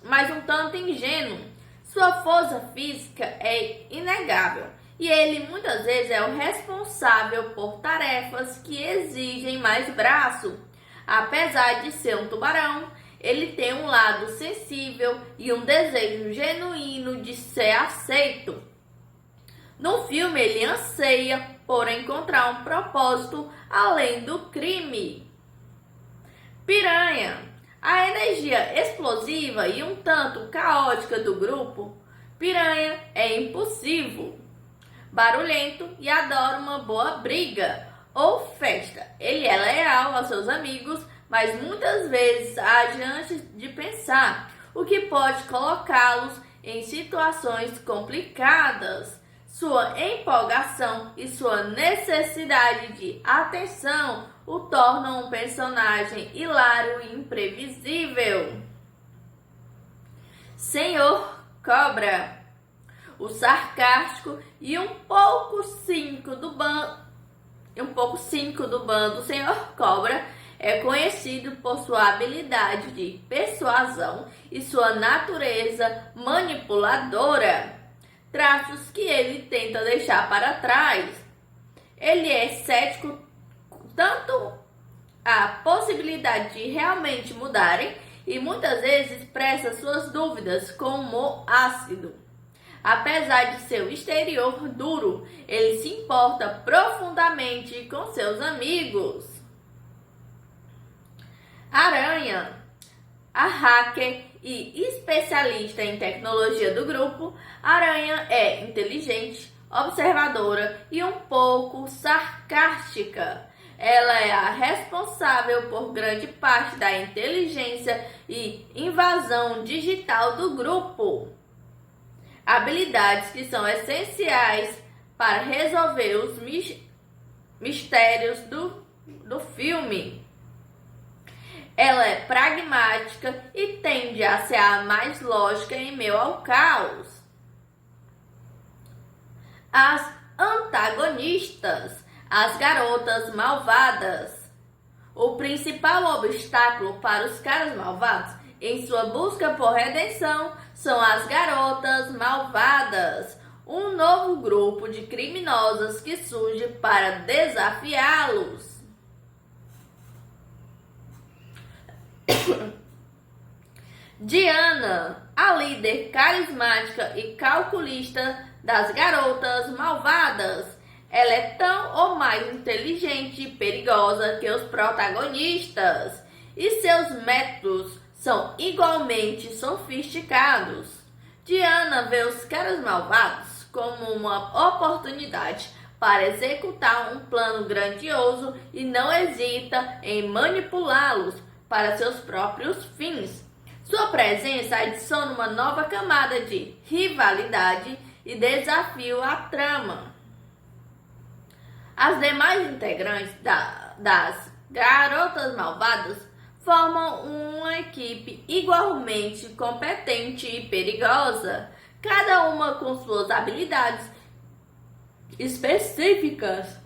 mas um tanto ingênuo. Sua força física é inegável e ele muitas vezes é o responsável por tarefas que exigem mais braço. Apesar de ser um tubarão, ele tem um lado sensível e um desejo genuíno de ser aceito. No filme, ele anseia por encontrar um propósito além do crime. Piranha, a energia explosiva e um tanto caótica do grupo. Piranha é impulsivo, barulhento e adora uma boa briga ou festa. Ele é leal aos seus amigos, mas muitas vezes age antes de pensar, o que pode colocá-los em situações complicadas. Sua empolgação e sua necessidade de atenção o tornam um personagem hilário e imprevisível. Senhor Cobra, o sarcástico e um pouco cínico do bando Senhor Cobra é conhecido por sua habilidade de persuasão e sua natureza manipuladora, traços que ele tenta deixar para trás. Ele é cético tanto à possibilidade de realmente mudarem e muitas vezes expressa suas dúvidas com humor ácido. Apesar de seu exterior duro, ele se importa profundamente com seus amigos. Aranha, a hacker e especialista em tecnologia do grupo, Aranha é inteligente, observadora e um pouco sarcástica. Ela é a responsável por grande parte da inteligência e invasão digital do grupo. Habilidades que são essenciais para resolver os mistérios do filme. Ela é pragmática e tende a ser a mais lógica em meio ao caos. As antagonistas, as garotas malvadas. O principal obstáculo para os caras malvados em sua busca por redenção são as garotas malvadas, um novo grupo de criminosas que surge para desafiá-los. Diana, a líder carismática e calculista das garotas malvadas. Ela é tão ou mais inteligente e perigosa que os protagonistas, e seus métodos são igualmente sofisticados. Diana vê os caras malvados como uma oportunidade para executar um plano grandioso e não hesita em manipulá-los para seus próprios fins. Sua presença adiciona uma nova camada de rivalidade e desafio à trama. As demais integrantes das Garotas Malvadas formam uma equipe igualmente competente e perigosa, cada uma com suas habilidades específicas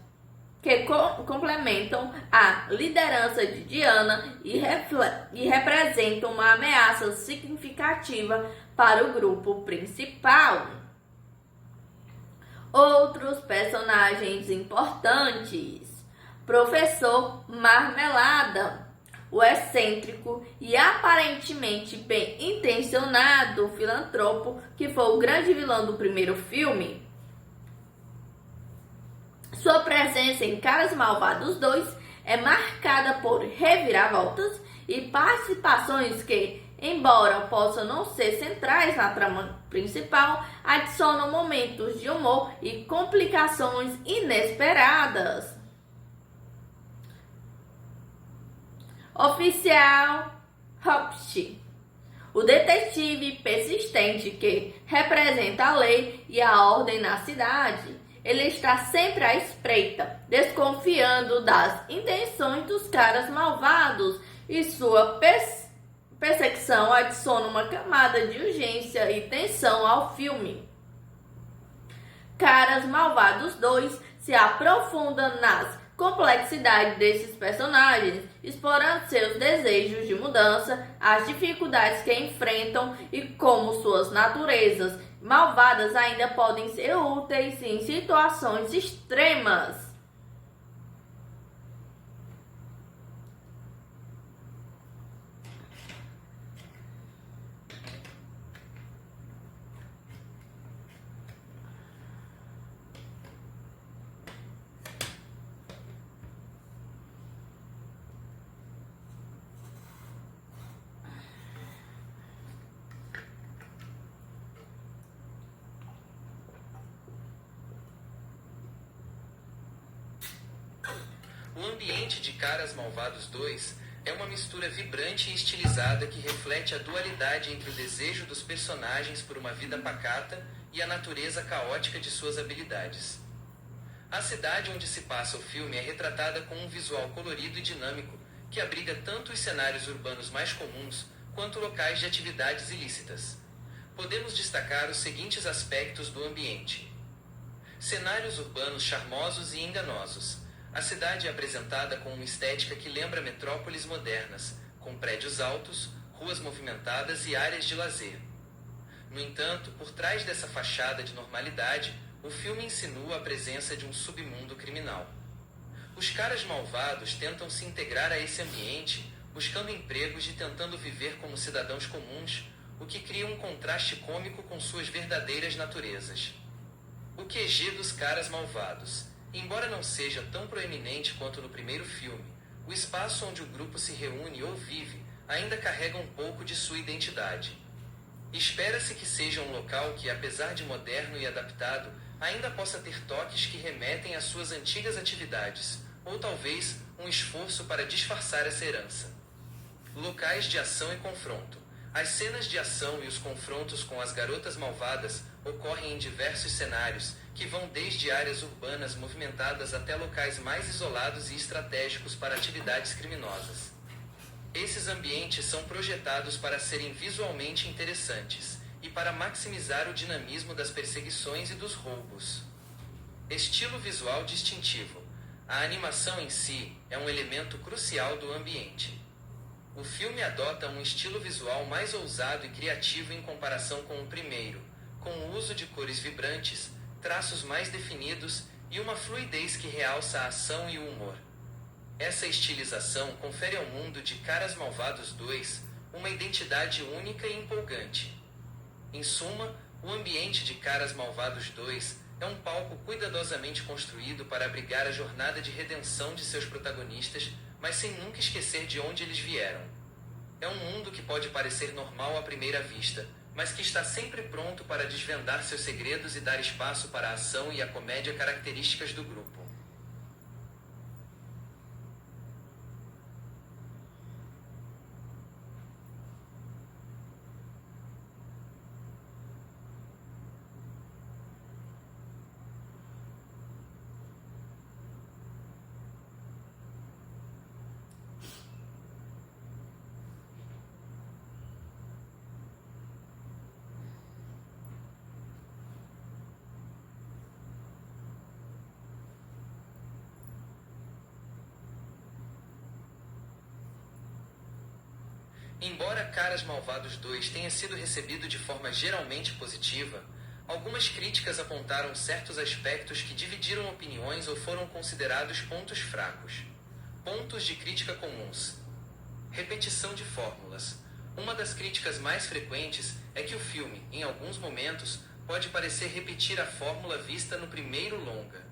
que complementam a liderança de Diana e representam uma ameaça significativa para o grupo principal. Outros personagens importantes: Professor Marmelada, o excêntrico e aparentemente bem intencionado filantropo que foi o grande vilão do primeiro filme. Sua presença em Caras Malvados 2 é marcada por reviravoltas e participações que, embora possam não ser centrais na trama principal, adicionam momentos de humor e complicações inesperadas. Oficial Hopst, o detetive persistente que representa a lei e a ordem na cidade. Ele está sempre à espreita, desconfiando das intenções dos caras malvados e sua perseguição adiciona uma camada de urgência e tensão ao filme. Caras Malvados 2 se aprofunda nas complexidades desses personagens, explorando seus desejos de mudança, as dificuldades que enfrentam e como suas naturezas malvadas ainda podem ser úteis em situações extremas. O ambiente de Caras Malvados 2 é uma mistura vibrante e estilizada que reflete a dualidade entre o desejo dos personagens por uma vida pacata e a natureza caótica de suas habilidades. A cidade onde se passa o filme é retratada com um visual colorido e dinâmico que abriga tanto os cenários urbanos mais comuns quanto locais de atividades ilícitas. Podemos destacar os seguintes aspectos do ambiente: cenários urbanos charmosos e enganosos. A cidade é apresentada com uma estética que lembra metrópoles modernas, com prédios altos, ruas movimentadas e áreas de lazer. No entanto, por trás dessa fachada de normalidade, o filme insinua a presença de um submundo criminal. Os caras malvados tentam se integrar a esse ambiente, buscando empregos e tentando viver como cidadãos comuns, o que cria um contraste cômico com suas verdadeiras naturezas. O QG dos caras malvados. Embora não seja tão proeminente quanto no primeiro filme, o espaço onde o grupo se reúne ou vive ainda carrega um pouco de sua identidade. Espera-se que seja um local que, apesar de moderno e adaptado, ainda possa ter toques que remetem às suas antigas atividades, ou talvez um esforço para disfarçar essa herança. Locais de ação e confronto. As cenas de ação e os confrontos com as garotas malvadas ocorrem em diversos cenários, que vão desde áreas urbanas movimentadas até locais mais isolados e estratégicos para atividades criminosas. Esses ambientes são projetados para serem visualmente interessantes e para maximizar o dinamismo das perseguições e dos roubos. Estilo visual distintivo. A animação em si é um elemento crucial do ambiente. O filme adota um estilo visual mais ousado e criativo em comparação com o primeiro, com o uso de cores vibrantes, traços mais definidos e uma fluidez que realça a ação e o humor. Essa estilização confere ao mundo de Caras Malvados 2 uma identidade única e empolgante. Em suma, o ambiente de Caras Malvados 2 é um palco cuidadosamente construído para abrigar a jornada de redenção de seus protagonistas, mas sem nunca esquecer de onde eles vieram. É um mundo que pode parecer normal à primeira vista, mas que está sempre pronto para desvendar seus segredos e dar espaço para a ação e a comédia características do grupo. Embora Caras Malvados 2 tenha sido recebido de forma geralmente positiva, algumas críticas apontaram certos aspectos que dividiram opiniões ou foram considerados pontos fracos. Pontos de crítica comuns. Repetição de fórmulas. Uma das críticas mais frequentes é que o filme, em alguns momentos, pode parecer repetir a fórmula vista no primeiro longa.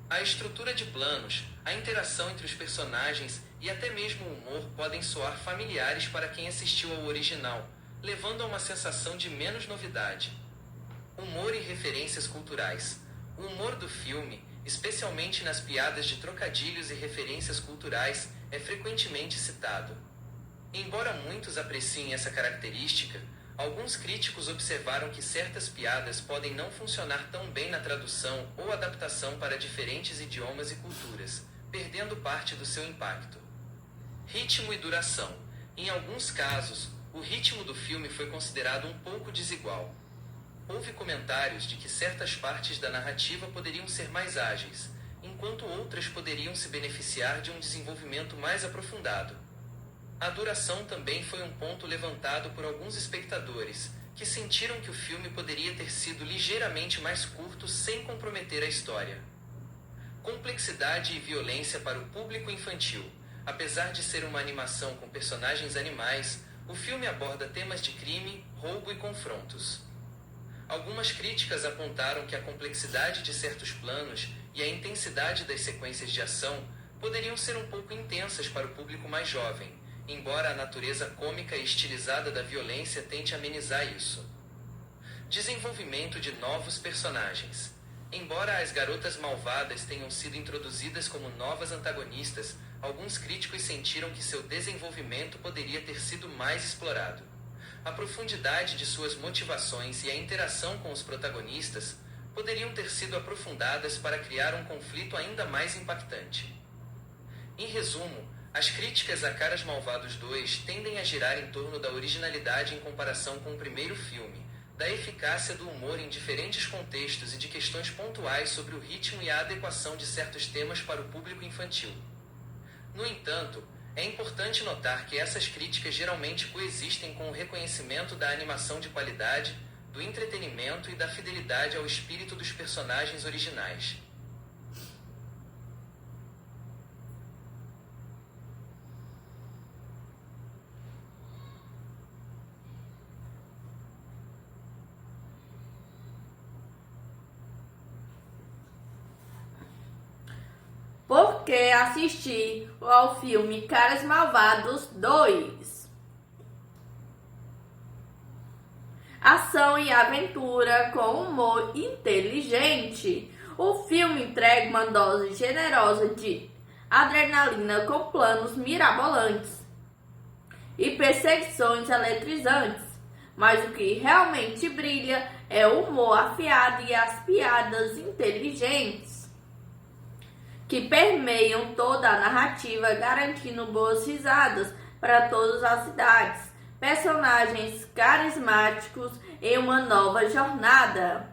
A estrutura de planos, a interação entre os personagens e até mesmo o humor podem soar familiares para quem assistiu ao original, levando a uma sensação de menos novidade. Humor e referências culturais. O humor do filme, especialmente nas piadas de trocadilhos e referências culturais, é frequentemente citado. Embora muitos apreciem essa característica, alguns críticos observaram que certas piadas podem não funcionar tão bem na tradução ou adaptação para diferentes idiomas e culturas, perdendo parte do seu impacto. Ritmo e duração. Em alguns casos, O ritmo do filme foi considerado um pouco desigual. Houve comentários de que certas partes da narrativa poderiam ser mais ágeis, enquanto outras poderiam se beneficiar de um desenvolvimento mais aprofundado. A duração também foi um ponto levantado por alguns espectadores, que sentiram que o filme poderia ter sido ligeiramente mais curto sem comprometer a história. Complexidade e violência para o público infantil. Apesar de ser uma animação com personagens animais, o filme aborda temas de crime, roubo e confrontos. Algumas críticas apontaram que a complexidade de certos planos e a intensidade das sequências de ação poderiam ser um pouco intensas para o público mais jovem, embora a natureza cômica e estilizada da violência tente amenizar isso. Desenvolvimento de novos personagens. Embora as garotas malvadas tenham sido introduzidas como novas antagonistas, alguns críticos sentiram que seu desenvolvimento poderia ter sido mais explorado. A profundidade de suas motivações e a interação com os protagonistas poderiam ter sido aprofundadas para criar um conflito ainda mais impactante. Em resumo, as críticas a Caras Malvados 2 tendem a girar em torno da originalidade em comparação com o primeiro filme, da eficácia do humor em diferentes contextos e de questões pontuais sobre o ritmo e a adequação de certos temas para o público infantil. No entanto, é importante notar que essas críticas geralmente coexistem com o reconhecimento da animação de qualidade, do entretenimento e da fidelidade ao espírito dos personagens originais. Por que assistir ao filme Caras Malvados 2? Ação e aventura com humor inteligente. O filme entrega uma dose generosa de adrenalina com planos mirabolantes e perseguições eletrizantes. Mas o que realmente brilha é o humor afiado e as piadas inteligentes que permeiam toda a narrativa, garantindo boas risadas para todas as idades, personagens carismáticos e uma nova jornada.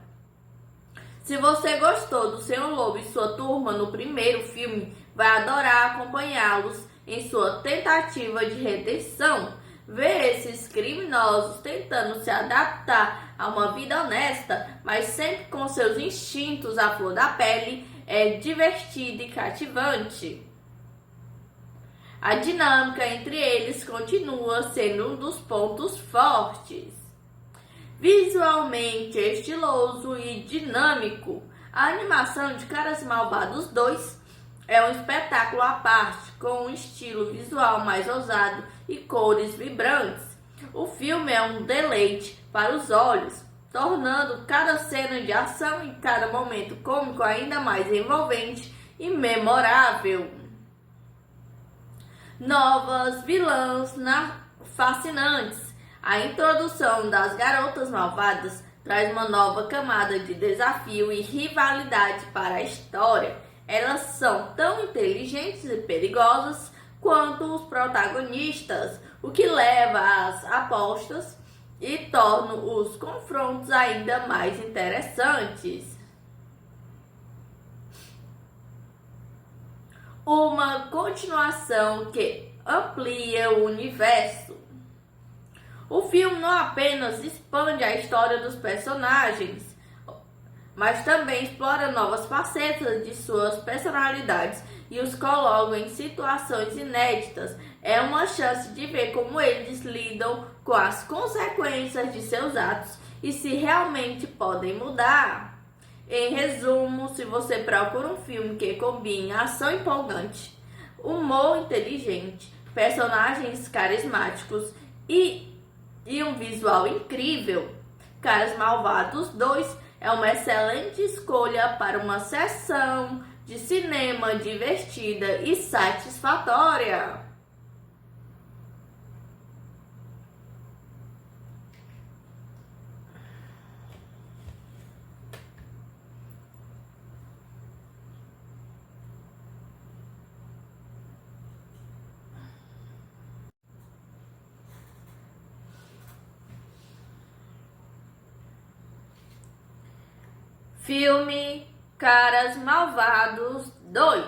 Se você gostou do Senhor Lobo e sua turma no primeiro filme, vai adorar acompanhá-los em sua tentativa de redenção. Ver esses criminosos tentando se adaptar a uma vida honesta, mas sempre com seus instintos à flor da pele, é divertido e cativante. A dinâmica entre eles continua sendo um dos pontos fortes. Visualmente estiloso e dinâmico, a animação de Caras Malvados 2 é um espetáculo à parte, com um estilo visual mais ousado e cores vibrantes. O filme é um deleite para os olhos, tornando cada cena de ação e cada momento cômico ainda mais envolvente e memorável. Novas vilãs fascinantes. A introdução das garotas malvadas traz uma nova camada de desafio e rivalidade para a história. Elas são tão inteligentes e perigosas quanto os protagonistas, o que leva às apostas e torna os confrontos ainda mais interessantes. Uma continuação que amplia o universo. O filme não apenas expande a história dos personagens, mas também explora novas facetas de suas personalidades e os coloca em situações inéditas. É uma chance de ver como eles lidam com as consequências de seus atos e se realmente podem mudar. Em resumo, se você procura um filme que combine ação empolgante, humor inteligente, personagens carismáticos e um visual incrível, Caras Malvados 2 é uma excelente escolha para uma sessão de cinema divertida e satisfatória. Filme Caras Malvados 2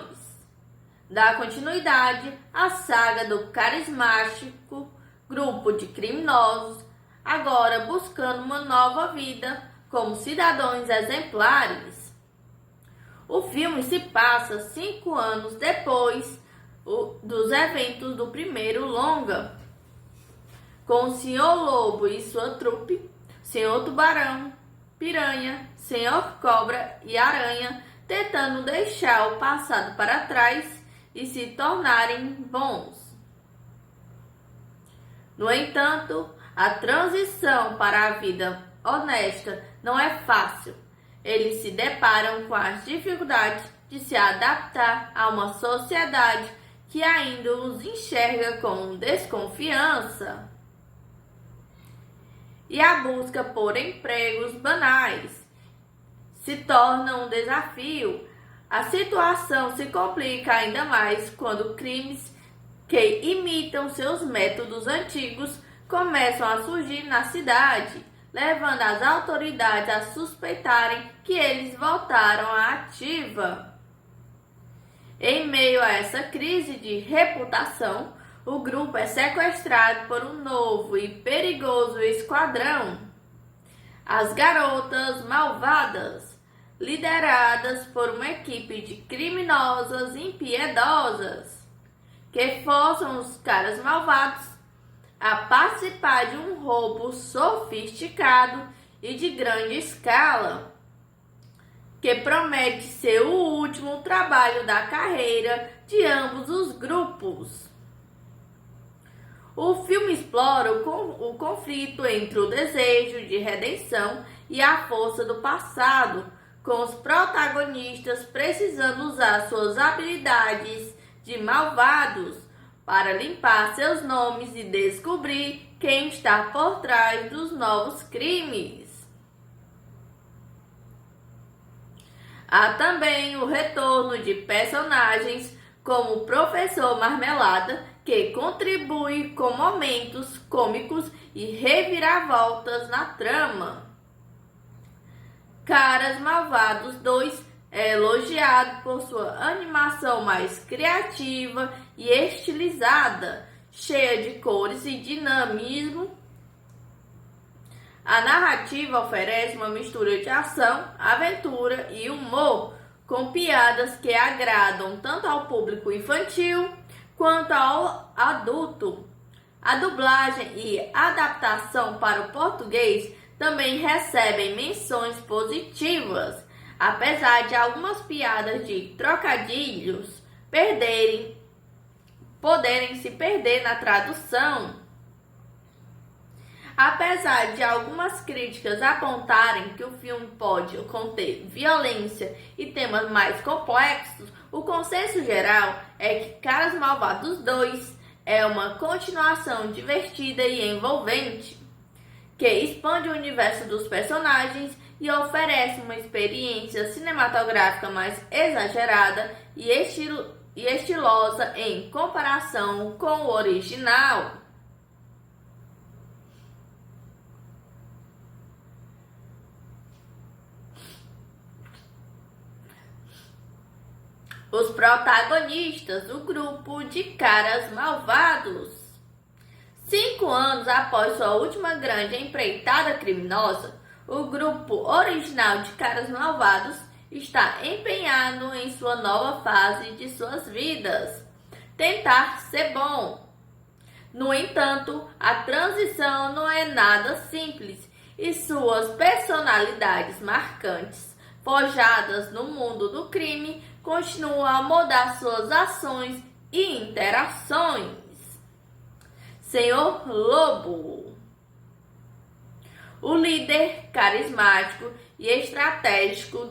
dá continuidade à saga do carismático grupo de criminosos, agora buscando uma nova vida como cidadãos exemplares. O filme se passa 5 anos depois dos eventos do primeiro longa, com o Sr. Lobo e sua trupe, Sr. Tubarão, Piranha, Sr. Cobra e Aranha tentando deixar o passado para trás e se tornarem bons. No entanto, a transição para a vida honesta não é fácil. Eles se deparam com as dificuldades de se adaptar a uma sociedade que ainda os enxerga com desconfiança. E a busca por empregos banais se torna um desafio. A situação se complica ainda mais quando crimes que imitam seus métodos antigos começam a surgir na cidade, levando as autoridades a suspeitarem que eles voltaram à ativa. Em meio a essa crise de reputação, o grupo é sequestrado por um novo e perigoso esquadrão, as Garotas Malvadas, lideradas por uma equipe de criminosas impiedosas, que forçam os caras malvados a participar de um roubo sofisticado e de grande escala, que promete ser o último trabalho da carreira de ambos os grupos. O filme explora o conflito entre o desejo de redenção e a força do passado, com os protagonistas precisando usar suas habilidades de malvados para limpar seus nomes e descobrir quem está por trás dos novos crimes. Há também o retorno de personagens como o Professor Marmelada, que contribui com momentos cômicos e reviravoltas na trama. Caras Malvados 2 é elogiado por sua animação mais criativa e estilizada, cheia de cores e dinamismo. A narrativa oferece uma mistura de ação, aventura e humor, com piadas que agradam tanto ao público infantil quanto ao adulto. A dublagem e adaptação para o português também recebem menções positivas, apesar de algumas piadas de trocadilhos poderem se perder na tradução. Apesar de algumas críticas apontarem que o filme pode conter violência e temas mais complexos, o consenso geral é que Caras Malvados 2 é uma continuação divertida e envolvente, que expande o universo dos personagens e oferece uma experiência cinematográfica mais exagerada e estilosa em comparação com o original. Os protagonistas do grupo de Caras Malvados. 5 anos após sua última grande empreitada criminosa, o grupo original de Caras Malvados está empenhado em sua nova fase de suas vidas, tentar ser bom. No entanto, a transição não é nada simples e suas personalidades marcantes, forjadas no mundo do crime, continuam a mudar suas ações e interações. Sr. Lobo, o líder carismático e estratégico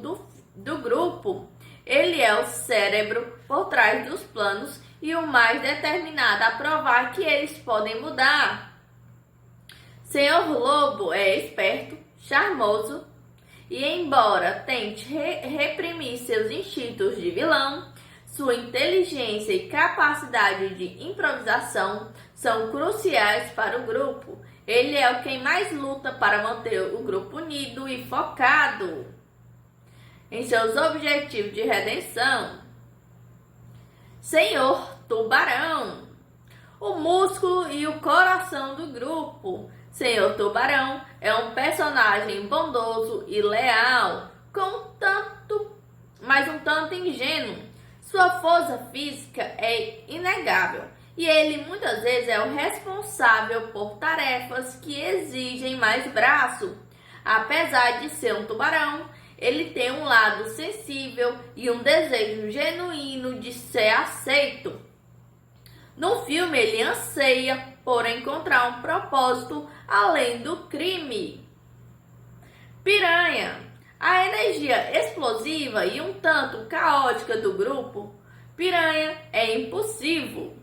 do grupo, ele é o cérebro por trás dos planos e o mais determinado a provar que eles podem mudar. Sr. Lobo é esperto, charmoso e, embora tente reprimir seus instintos de vilão, sua inteligência e capacidade de improvisação são cruciais para o grupo. Ele é quem mais luta para manter o grupo unido e focado. em seus objetivos de redenção. Senhor Tubarão, o músculo e o coração do grupo. Senhor Tubarão é um personagem bondoso e leal, mas um tanto ingênuo. Sua força física é inegável e ele muitas vezes é o responsável por tarefas que exigem mais braço. Apesar de ser um tubarão, ele tem um lado sensível e um desejo genuíno de ser aceito. No filme, ele anseia por encontrar um propósito além do crime. Piranha. A energia explosiva e um tanto caótica do grupo, Piranha é impulsivo,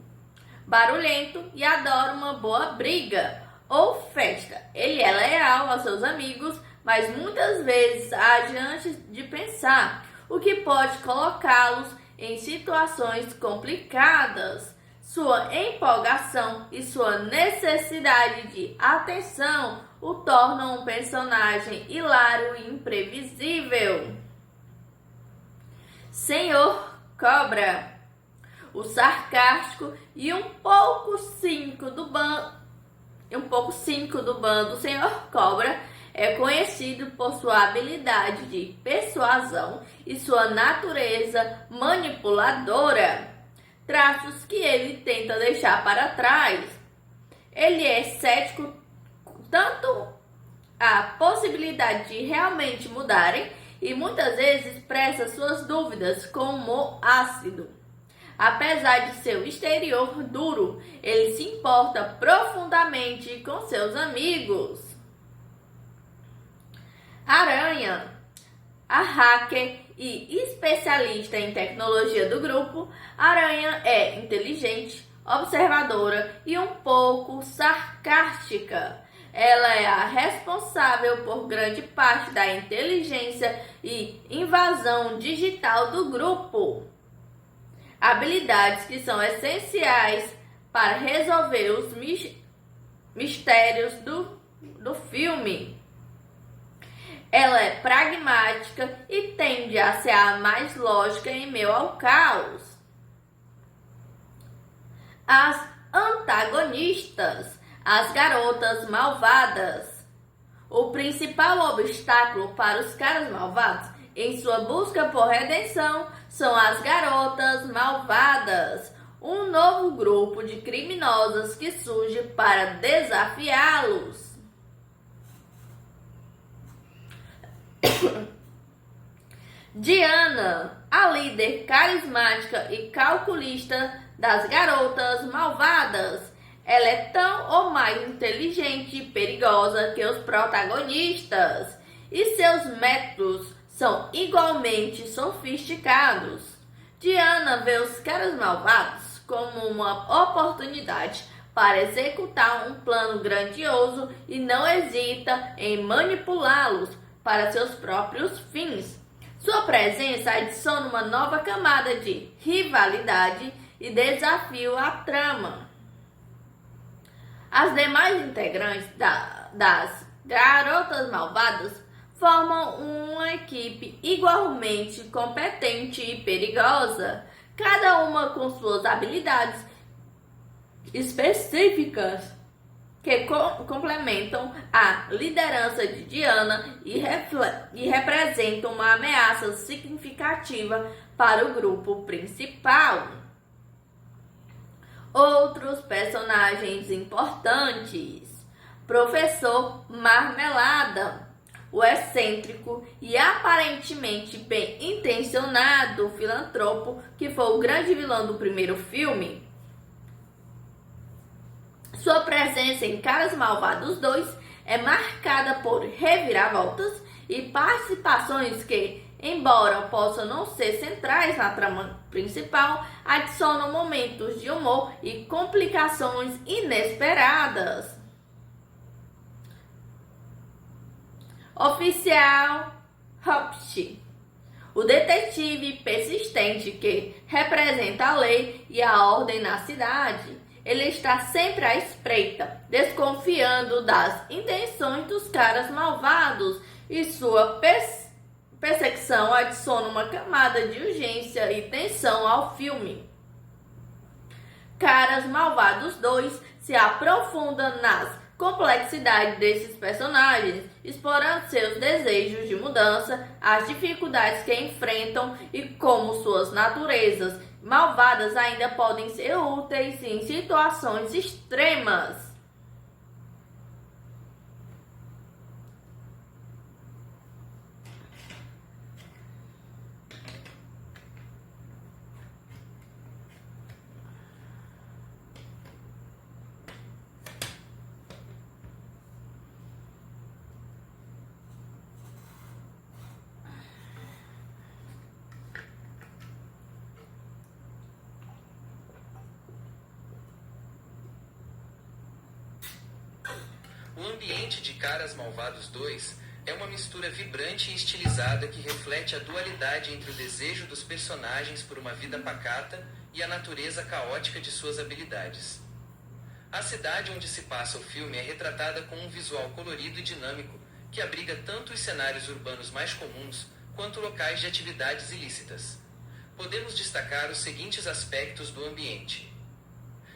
barulhento e adora uma boa briga ou festa. Ele é leal aos seus amigos, mas muitas vezes age antes de pensar, o que pode colocá-los em situações complicadas. Sua empolgação e sua necessidade de atenção o tornam um personagem hilário e imprevisível. Senhor Cobra. O sarcástico e um pouco cínico do bando Senhor Cobra é conhecido por sua habilidade de persuasão e sua natureza manipuladora, traços que ele tenta deixar para trás. Ele é cético tanto a possibilidade de realmente mudarem e muitas vezes expressa suas dúvidas com humor ácido. Apesar de seu exterior duro, ele se importa profundamente com seus amigos. Aranha. A hacker e especialista em tecnologia do grupo, Aranha é inteligente, observadora e um pouco sarcástica. Ela é a responsável por grande parte da inteligência e invasão digital do grupo. Habilidades que são essenciais para resolver os mistérios do filme. Ela é pragmática e tende a ser a mais lógica em meio ao caos. As antagonistas, as garotas malvadas. O principal obstáculo para os caras malvados em sua busca por redenção são as garotas malvadas, um novo grupo de criminosas que surge para desafiá-los. Diana, a líder carismática e calculista das garotas malvadas. Ela é tão ou mais inteligente e perigosa que os protagonistas, e seus métodos são igualmente sofisticados. Diana vê os caras malvados como uma oportunidade para executar um plano grandioso e não hesita em manipulá-los para seus próprios fins. Sua presença adiciona uma nova camada de rivalidade e desafio à trama. As demais integrantes das Garotas Malvadas formam uma equipe igualmente competente e perigosa, cada uma com suas habilidades específicas que complementam a liderança de Diana e representam uma ameaça significativa para o grupo principal. Outros personagens importantes: Professor Marmelada, o excêntrico e aparentemente bem intencionado filantropo que foi o grande vilão do primeiro filme. Sua presença em Caras Malvados 2 é marcada por reviravoltas e participações que, embora possam não ser centrais na trama principal, adicionam momentos de humor e complicações inesperadas. Oficial Hopst, o detetive persistente que representa a lei e a ordem na cidade. Ele está sempre à espreita, desconfiando das intenções dos caras malvados e sua perseguição adiciona uma camada de urgência e tensão ao filme. Caras Malvados 2 se aprofunda nas complexidades desses personagens, explorando seus desejos de mudança, as dificuldades que enfrentam e como suas naturezas malvadas ainda podem ser úteis em situações extremas. O ambiente de Caras Malvados 2 é uma mistura vibrante e estilizada que reflete a dualidade entre o desejo dos personagens por uma vida pacata e a natureza caótica de suas habilidades. A cidade onde se passa o filme é retratada com um visual colorido e dinâmico, que abriga tanto os cenários urbanos mais comuns quanto locais de atividades ilícitas. Podemos destacar os seguintes aspectos do ambiente: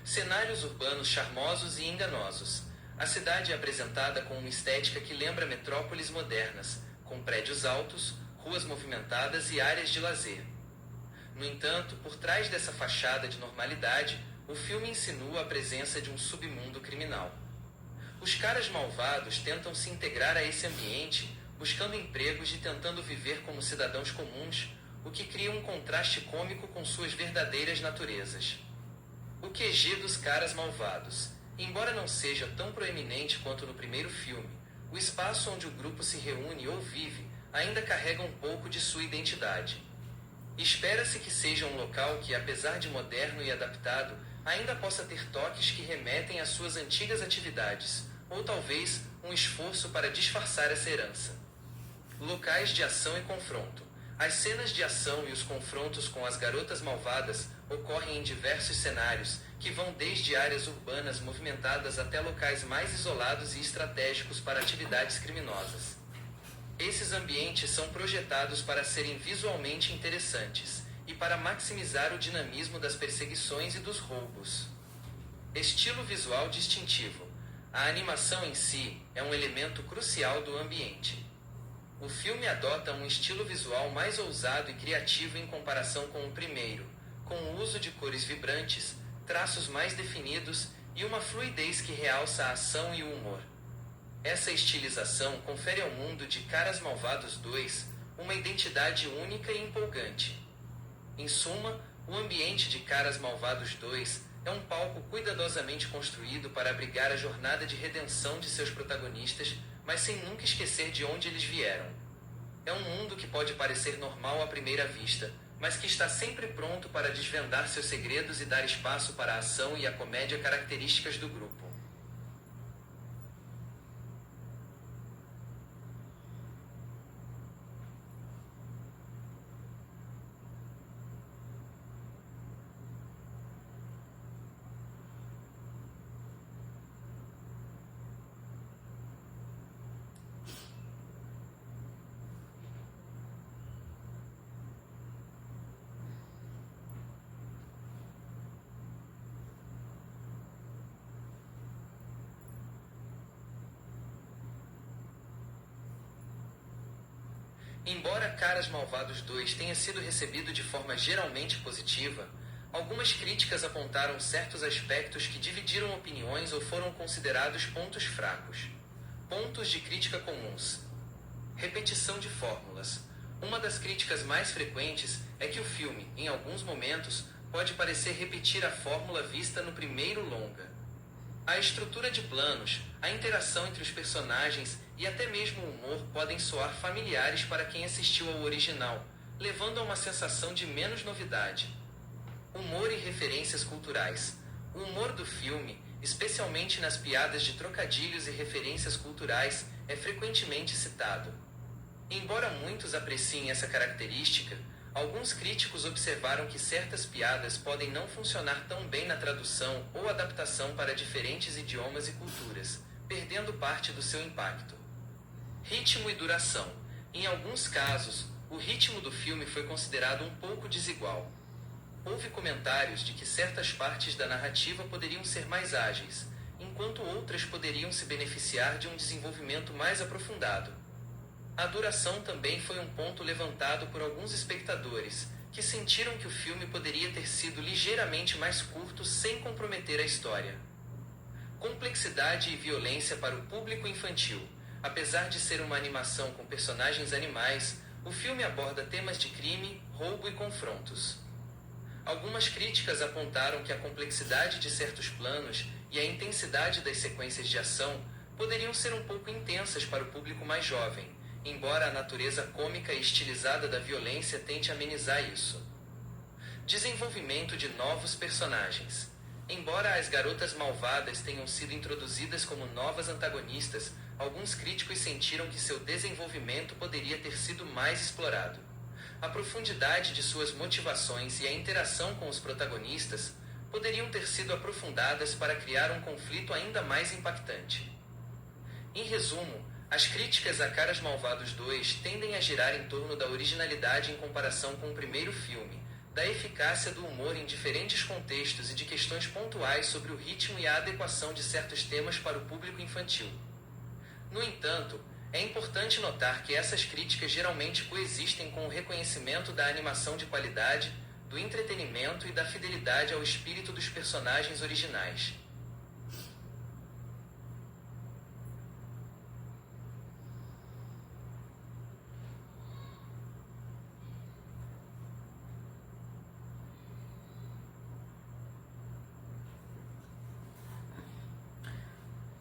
cenários urbanos charmosos e enganosos. A cidade é apresentada com uma estética que lembra metrópoles modernas, com prédios altos, ruas movimentadas e áreas de lazer. No entanto, por trás dessa fachada de normalidade, o filme insinua a presença de um submundo criminal. Os caras malvados tentam se integrar a esse ambiente, buscando empregos e tentando viver como cidadãos comuns, o que cria um contraste cômico com suas verdadeiras naturezas. O QG dos caras malvados. Embora não seja tão proeminente quanto no primeiro filme, o espaço onde o grupo se reúne ou vive ainda carrega um pouco de sua identidade. Espera-se que seja um local que, apesar de moderno e adaptado, ainda possa ter toques que remetem às suas antigas atividades, ou talvez um esforço para disfarçar essa herança. Locais de ação e confronto. As cenas de ação e os confrontos com as garotas malvadas ocorrem em diversos cenários, que vão desde áreas urbanas movimentadas até locais mais isolados e estratégicos para atividades criminosas. Esses ambientes são projetados para serem visualmente interessantes e para maximizar o dinamismo das perseguições e dos roubos. Estilo visual distintivo. A animação em si é um elemento crucial do ambiente. O filme adota um estilo visual mais ousado e criativo em comparação com o primeiro, com o uso de cores vibrantes, traços mais definidos e uma fluidez que realça a ação e o humor. Essa estilização confere ao mundo de Caras Malvados 2 uma identidade única e empolgante. Em suma, o ambiente de Caras Malvados 2 é um palco cuidadosamente construído para abrigar a jornada de redenção de seus protagonistas, mas sem nunca esquecer de onde eles vieram. É um mundo que pode parecer normal à primeira vista, mas que está sempre pronto para desvendar seus segredos e dar espaço para a ação e a comédia características do grupo. Embora Caras Malvados 2 tenha sido recebido de forma geralmente positiva, algumas críticas apontaram certos aspectos que dividiram opiniões ou foram considerados pontos fracos. Pontos de crítica comuns. Repetição de fórmulas. Uma das críticas mais frequentes é que o filme, em alguns momentos, pode parecer repetir a fórmula vista no primeiro longa. A estrutura de planos, a interação entre os personagens e até mesmo o humor podem soar familiares para quem assistiu ao original, levando a uma sensação de menos novidade. Humor e referências culturais. O humor do filme, especialmente nas piadas de trocadilhos e referências culturais, é frequentemente citado. Embora muitos apreciem essa característica, alguns críticos observaram que certas piadas podem não funcionar tão bem na tradução ou adaptação para diferentes idiomas e culturas, perdendo parte do seu impacto. Ritmo e duração. Em alguns casos, o ritmo do filme foi considerado um pouco desigual. Houve comentários de que certas partes da narrativa poderiam ser mais ágeis, enquanto outras poderiam se beneficiar de um desenvolvimento mais aprofundado. A duração também foi um ponto levantado por alguns espectadores, que sentiram que o filme poderia ter sido ligeiramente mais curto sem comprometer a história. Complexidade e violência para o público infantil. Apesar de ser uma animação com personagens animais, o filme aborda temas de crime, roubo e confrontos. Algumas críticas apontaram que a complexidade de certos planos e a intensidade das sequências de ação poderiam ser um pouco intensas para o público mais jovem, embora a natureza cômica e estilizada da violência tente amenizar isso. Desenvolvimento de novos personagens. Embora as garotas malvadas tenham sido introduzidas como novas antagonistas, alguns críticos sentiram que seu desenvolvimento poderia ter sido mais explorado. A profundidade de suas motivações e a interação com os protagonistas poderiam ter sido aprofundadas para criar um conflito ainda mais impactante. Em resumo, as críticas a Caras Malvados 2 tendem a girar em torno da originalidade em comparação com o primeiro filme, da eficácia do humor em diferentes contextos e de questões pontuais sobre o ritmo e a adequação de certos temas para o público infantil. No entanto, é importante notar que essas críticas geralmente coexistem com o reconhecimento da animação de qualidade, do entretenimento e da fidelidade ao espírito dos personagens originais.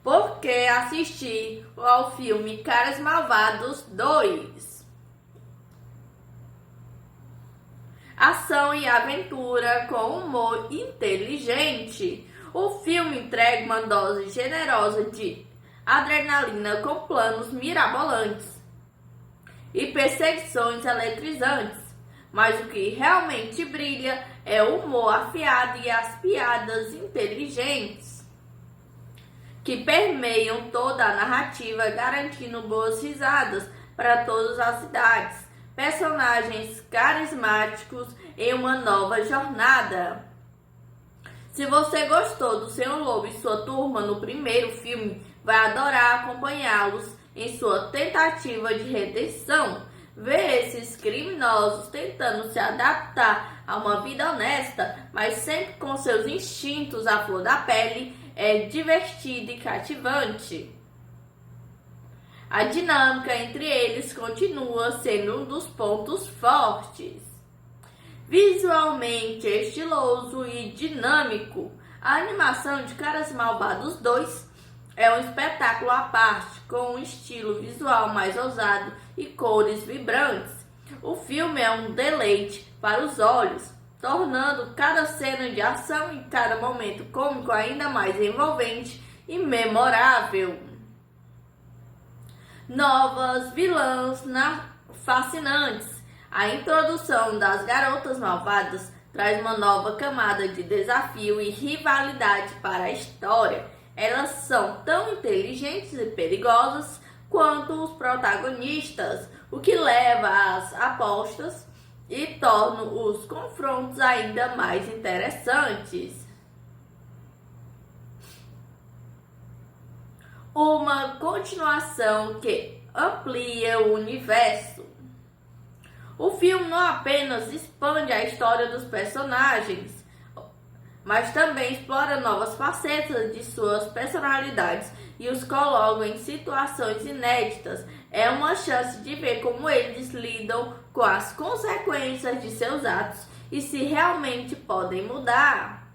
Por que assistir ao filme Caras Malvados 2? Ação e aventura com humor inteligente. O filme entrega uma dose generosa de adrenalina com planos mirabolantes e perseguições eletrizantes. Mas o que realmente brilha é o humor afiado e as piadas inteligentes que permeiam toda a narrativa, garantindo boas risadas para todas as idades, personagens carismáticos em uma nova jornada. Se você gostou do Senhor Lobo e sua turma no primeiro filme, vai adorar acompanhá-los em sua tentativa de redenção. Ver esses criminosos tentando se adaptar a uma vida honesta, mas sempre com seus instintos à flor da pele, é divertido e cativante. A dinâmica entre eles continua sendo um dos pontos fortes. Visualmente estiloso e dinâmico, a animação de Caras Malvados 2 é um espetáculo à parte, com um estilo visual mais ousado e cores vibrantes. O filme é um deleite para os olhos, tornando cada cena de ação e cada momento cômico ainda mais envolvente e memorável. Novas vilãs fascinantes. A introdução das garotas malvadas traz uma nova camada de desafio e rivalidade para a história. Elas são tão inteligentes e perigosas quanto os protagonistas, o que leva às apostas e torna os confrontos ainda mais interessantes. Uma continuação que amplia o universo. O filme não apenas expande a história dos personagens, mas também explora novas facetas de suas personalidades e os coloca em situações inéditas. É uma chance de ver como eles lidam com as consequências de seus atos e se realmente podem mudar.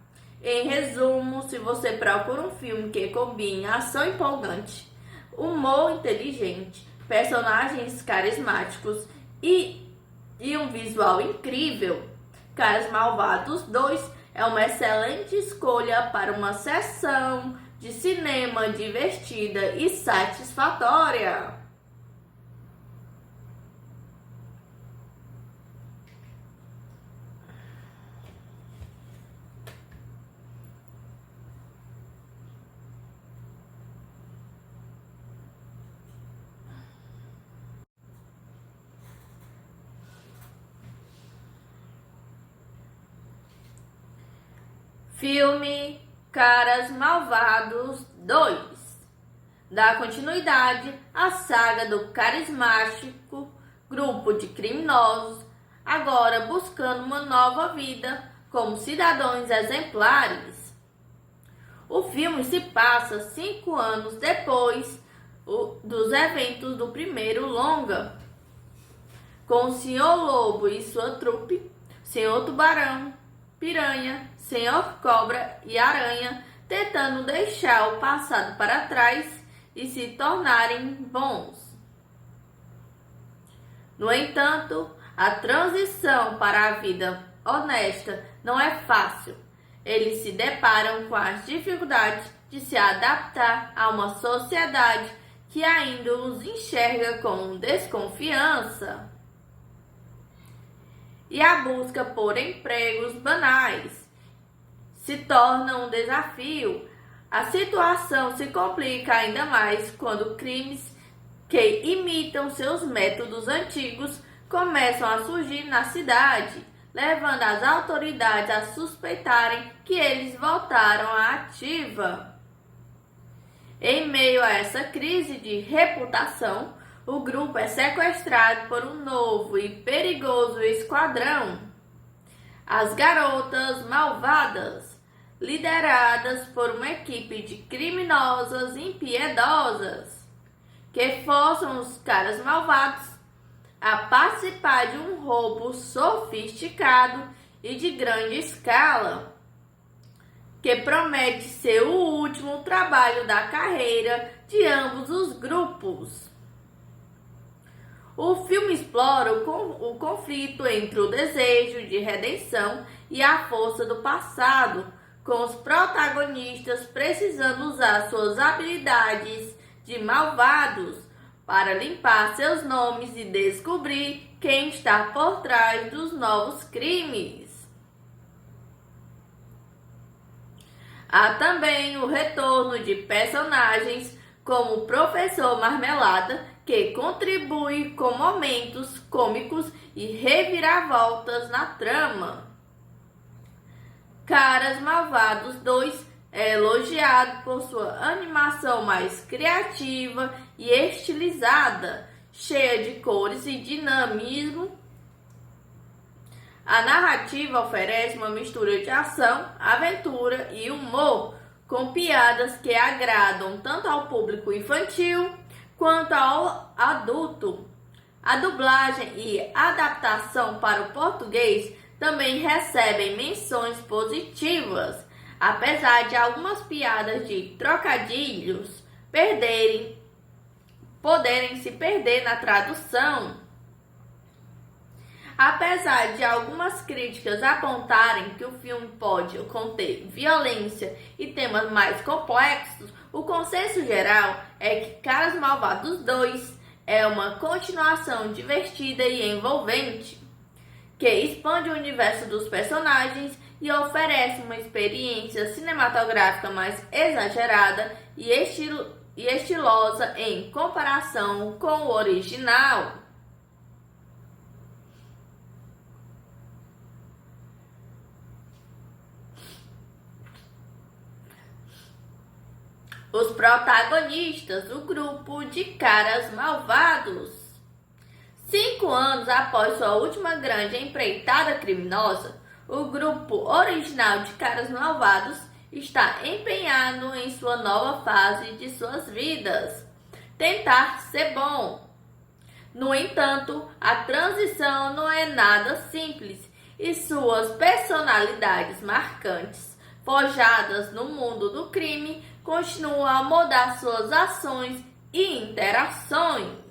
Em resumo, se você procura um filme que combine ação empolgante, humor inteligente, personagens carismáticos e um visual incrível, Caras Malvados 2 é uma excelente escolha para uma sessão de cinema divertida e satisfatória. Filme Caras Malvados 2 dá continuidade à saga do carismático grupo de criminosos, agora buscando uma nova vida como cidadãos exemplares. O filme se passa 5 anos depois dos eventos do primeiro longa, com o Sr. Lobo e sua trupe, Sr. Tubarão, Piranha, Sr. Cobra e Aranha tentando deixar o passado para trás e se tornarem bons. No entanto, a transição para a vida honesta não é fácil. Eles se deparam com as dificuldades de se adaptar a uma sociedade que ainda os enxerga com desconfiança. E a busca por empregos banais se torna um desafio. A situação se complica ainda mais quando crimes que imitam seus métodos antigos começam a surgir na cidade, levando as autoridades a suspeitarem que eles voltaram à ativa. Em meio a essa crise de reputação, o grupo é sequestrado por um novo e perigoso esquadrão, as Garotas Malvadas, lideradas por uma equipe de criminosas impiedosas, que forçam os caras malvados a participar de um roubo sofisticado e de grande escala, que promete ser o último trabalho da carreira de ambos os grupos. O filme explora o conflito entre o desejo de redenção e a força do passado, com os protagonistas precisando usar suas habilidades de malvados para limpar seus nomes e descobrir quem está por trás dos novos crimes. Há também o retorno de personagens como o Professor Marmelada, que contribui com momentos cômicos e reviravoltas na trama. Caras Malvados 2 é elogiado por sua animação mais criativa e estilizada, cheia de cores e dinamismo. A narrativa oferece uma mistura de ação, aventura e humor, com piadas que agradam tanto ao público infantil quanto ao adulto. A dublagem e adaptação para o português também recebem menções positivas, apesar de algumas piadas de trocadilhos poderem se perder na tradução. Apesar de algumas críticas apontarem que o filme pode conter violência e temas mais complexos, o consenso geral é que Caras Malvados 2 é uma continuação divertida e envolvente, que expande o universo dos personagens e oferece uma experiência cinematográfica mais exagerada e estilosa em comparação com o original. Os protagonistas do grupo de Caras Malvados. 5 anos após sua última grande empreitada criminosa, o grupo original de Caras Malvados está empenhado em sua nova fase de suas vidas, tentar ser bom. No entanto, a transição não é nada simples e suas personalidades marcantes, forjadas no mundo do crime, continuam a mudar suas ações e interações.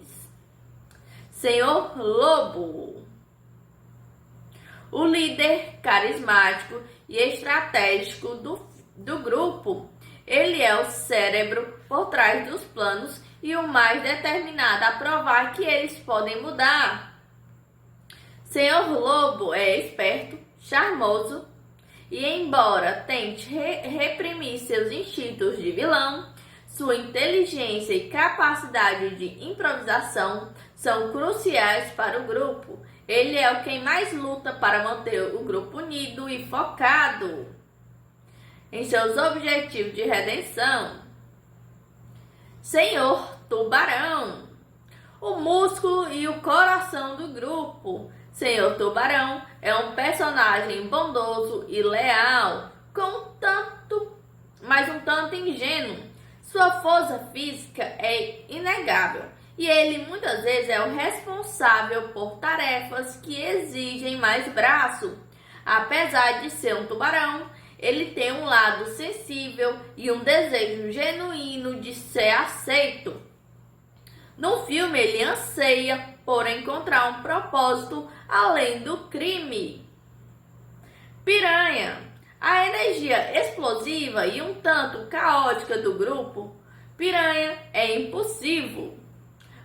Sr. Lobo, o líder carismático e estratégico do grupo, ele é o cérebro por trás dos planos e o mais determinado a provar que eles podem mudar. Sr. Lobo é esperto, charmoso, e embora tente reprimir seus instintos de vilão, sua inteligência e capacidade de improvisação são cruciais para o grupo. Ele é quem mais luta para manter o grupo unido e focado. em seus objetivos de redenção. Senhor Tubarão, o músculo e o coração do grupo. Senhor Tubarão é um personagem bondoso e leal, mas um tanto ingênuo. Sua força física é inegável e ele muitas vezes é o responsável por tarefas que exigem mais braço. Apesar de ser um tubarão, ele tem um lado sensível e um desejo genuíno de ser aceito. No filme, ele anseia por encontrar um propósito além do crime. Piranha, a energia explosiva e um tanto caótica do grupo. Piranha é impulsivo,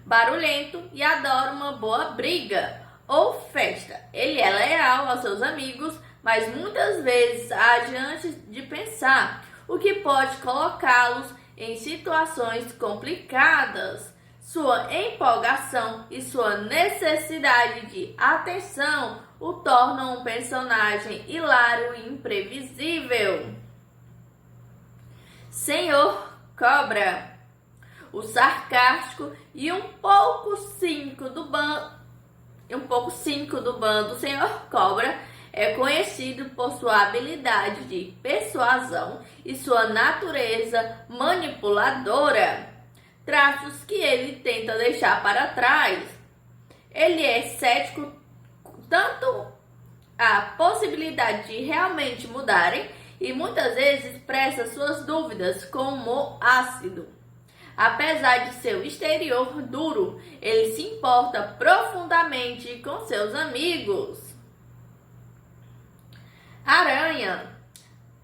barulhento e adora uma boa briga ou festa. Ele é leal aos seus amigos, mas muitas vezes age antes de pensar, o que pode colocá-los em situações complicadas. Sua empolgação e sua necessidade de atenção o tornam um personagem hilário e imprevisível. Senhor Cobra, o sarcástico e um pouco cínico do bando Senhor Cobra é conhecido por sua habilidade de persuasão e sua natureza manipuladora, traços que ele tenta deixar para trás. Ele é cético tanto à possibilidade de realmente mudarem e muitas vezes expressa suas dúvidas com humor ácido. Apesar de seu exterior duro, ele se importa profundamente com seus amigos. Aranha,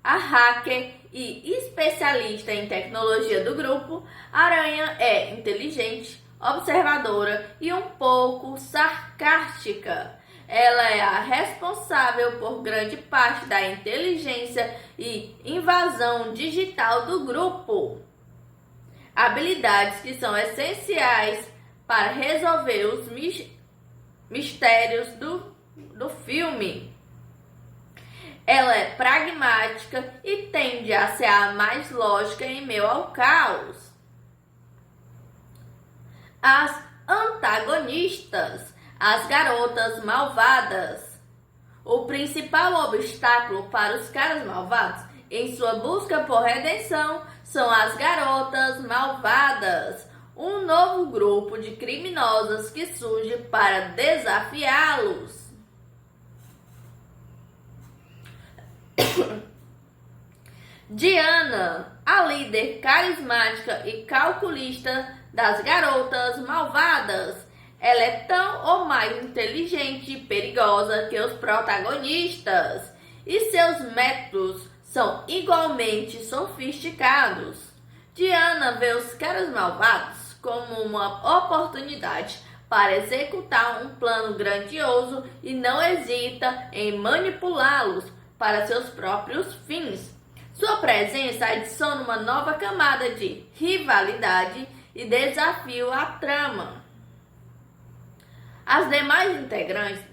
a hacker e especialista em tecnologia do grupo, Aranha é inteligente, observadora e um pouco sarcástica. Ela é a responsável por grande parte da inteligência e invasão digital do grupo. Habilidades que são essenciais para resolver os mistérios do filme. Ela é pragmática e tende a ser a mais lógica em meio ao caos. As antagonistas, as garotas malvadas. O principal obstáculo para os caras malvados em sua busca por redenção são as garotas malvadas, um novo grupo de criminosas que surge para desafiá-los. Diana, a líder carismática e calculista das garotas malvadas. Ela é tão ou mais inteligente e perigosa que os protagonistas, e seus métodos são igualmente sofisticados. Diana vê os caras malvados como uma oportunidade para executar um plano grandioso e não hesita em manipulá-los para seus próprios fins. Sua presença adiciona uma nova camada de rivalidade e desafio à trama. As demais integrantes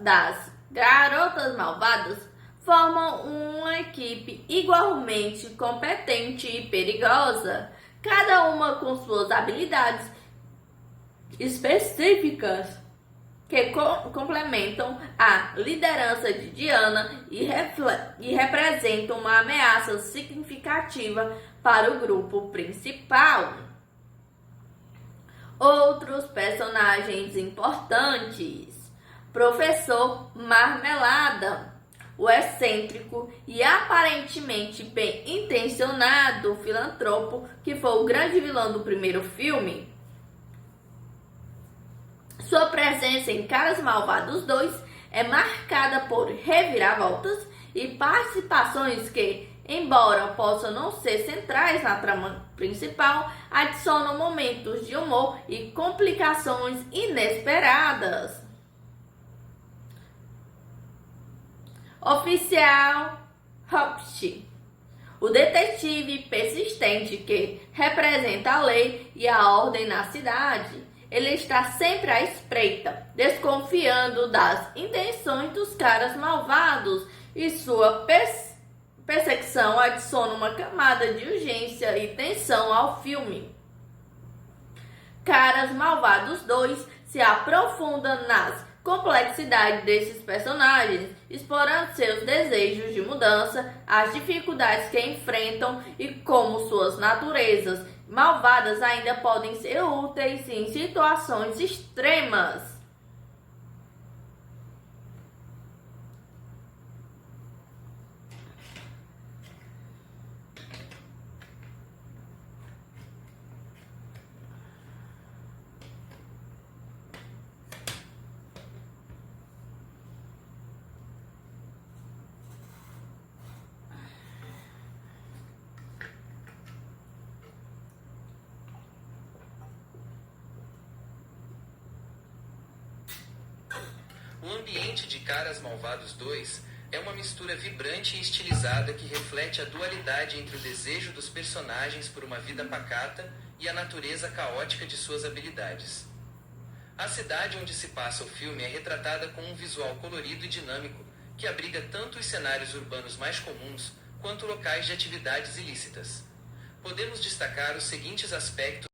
das Garotas Malvadas formam uma equipe igualmente competente e perigosa, cada uma com suas habilidades específicas que complementam a liderança de Diana e representam uma ameaça significativa para o grupo principal. Outros personagens importantes: Professor Marmelada, o excêntrico e aparentemente bem intencionado filantropo que foi o grande vilão do primeiro filme. Sua presença em Caras Malvados 2 é marcada por reviravoltas e participações que, embora possam não ser centrais na trama principal, adicionam momentos de humor e complicações inesperadas. Oficial Hopst, o detetive persistente que representa a lei e a ordem na cidade. Ele está sempre à espreita, desconfiando das intenções dos caras malvados e sua perseguição adiciona uma camada de urgência e tensão ao filme. Caras Malvados 2 se aprofunda nas complexidades desses personagens, explorando seus desejos de mudança, as dificuldades que enfrentam e como suas naturezas malvadas ainda podem ser úteis em situações extremas. O ambiente de Caras Malvados 2 é uma mistura vibrante e estilizada que reflete a dualidade entre o desejo dos personagens por uma vida pacata e a natureza caótica de suas habilidades. A cidade onde se passa o filme é retratada com um visual colorido e dinâmico, que abriga tanto os cenários urbanos mais comuns quanto locais de atividades ilícitas. Podemos destacar os seguintes aspectos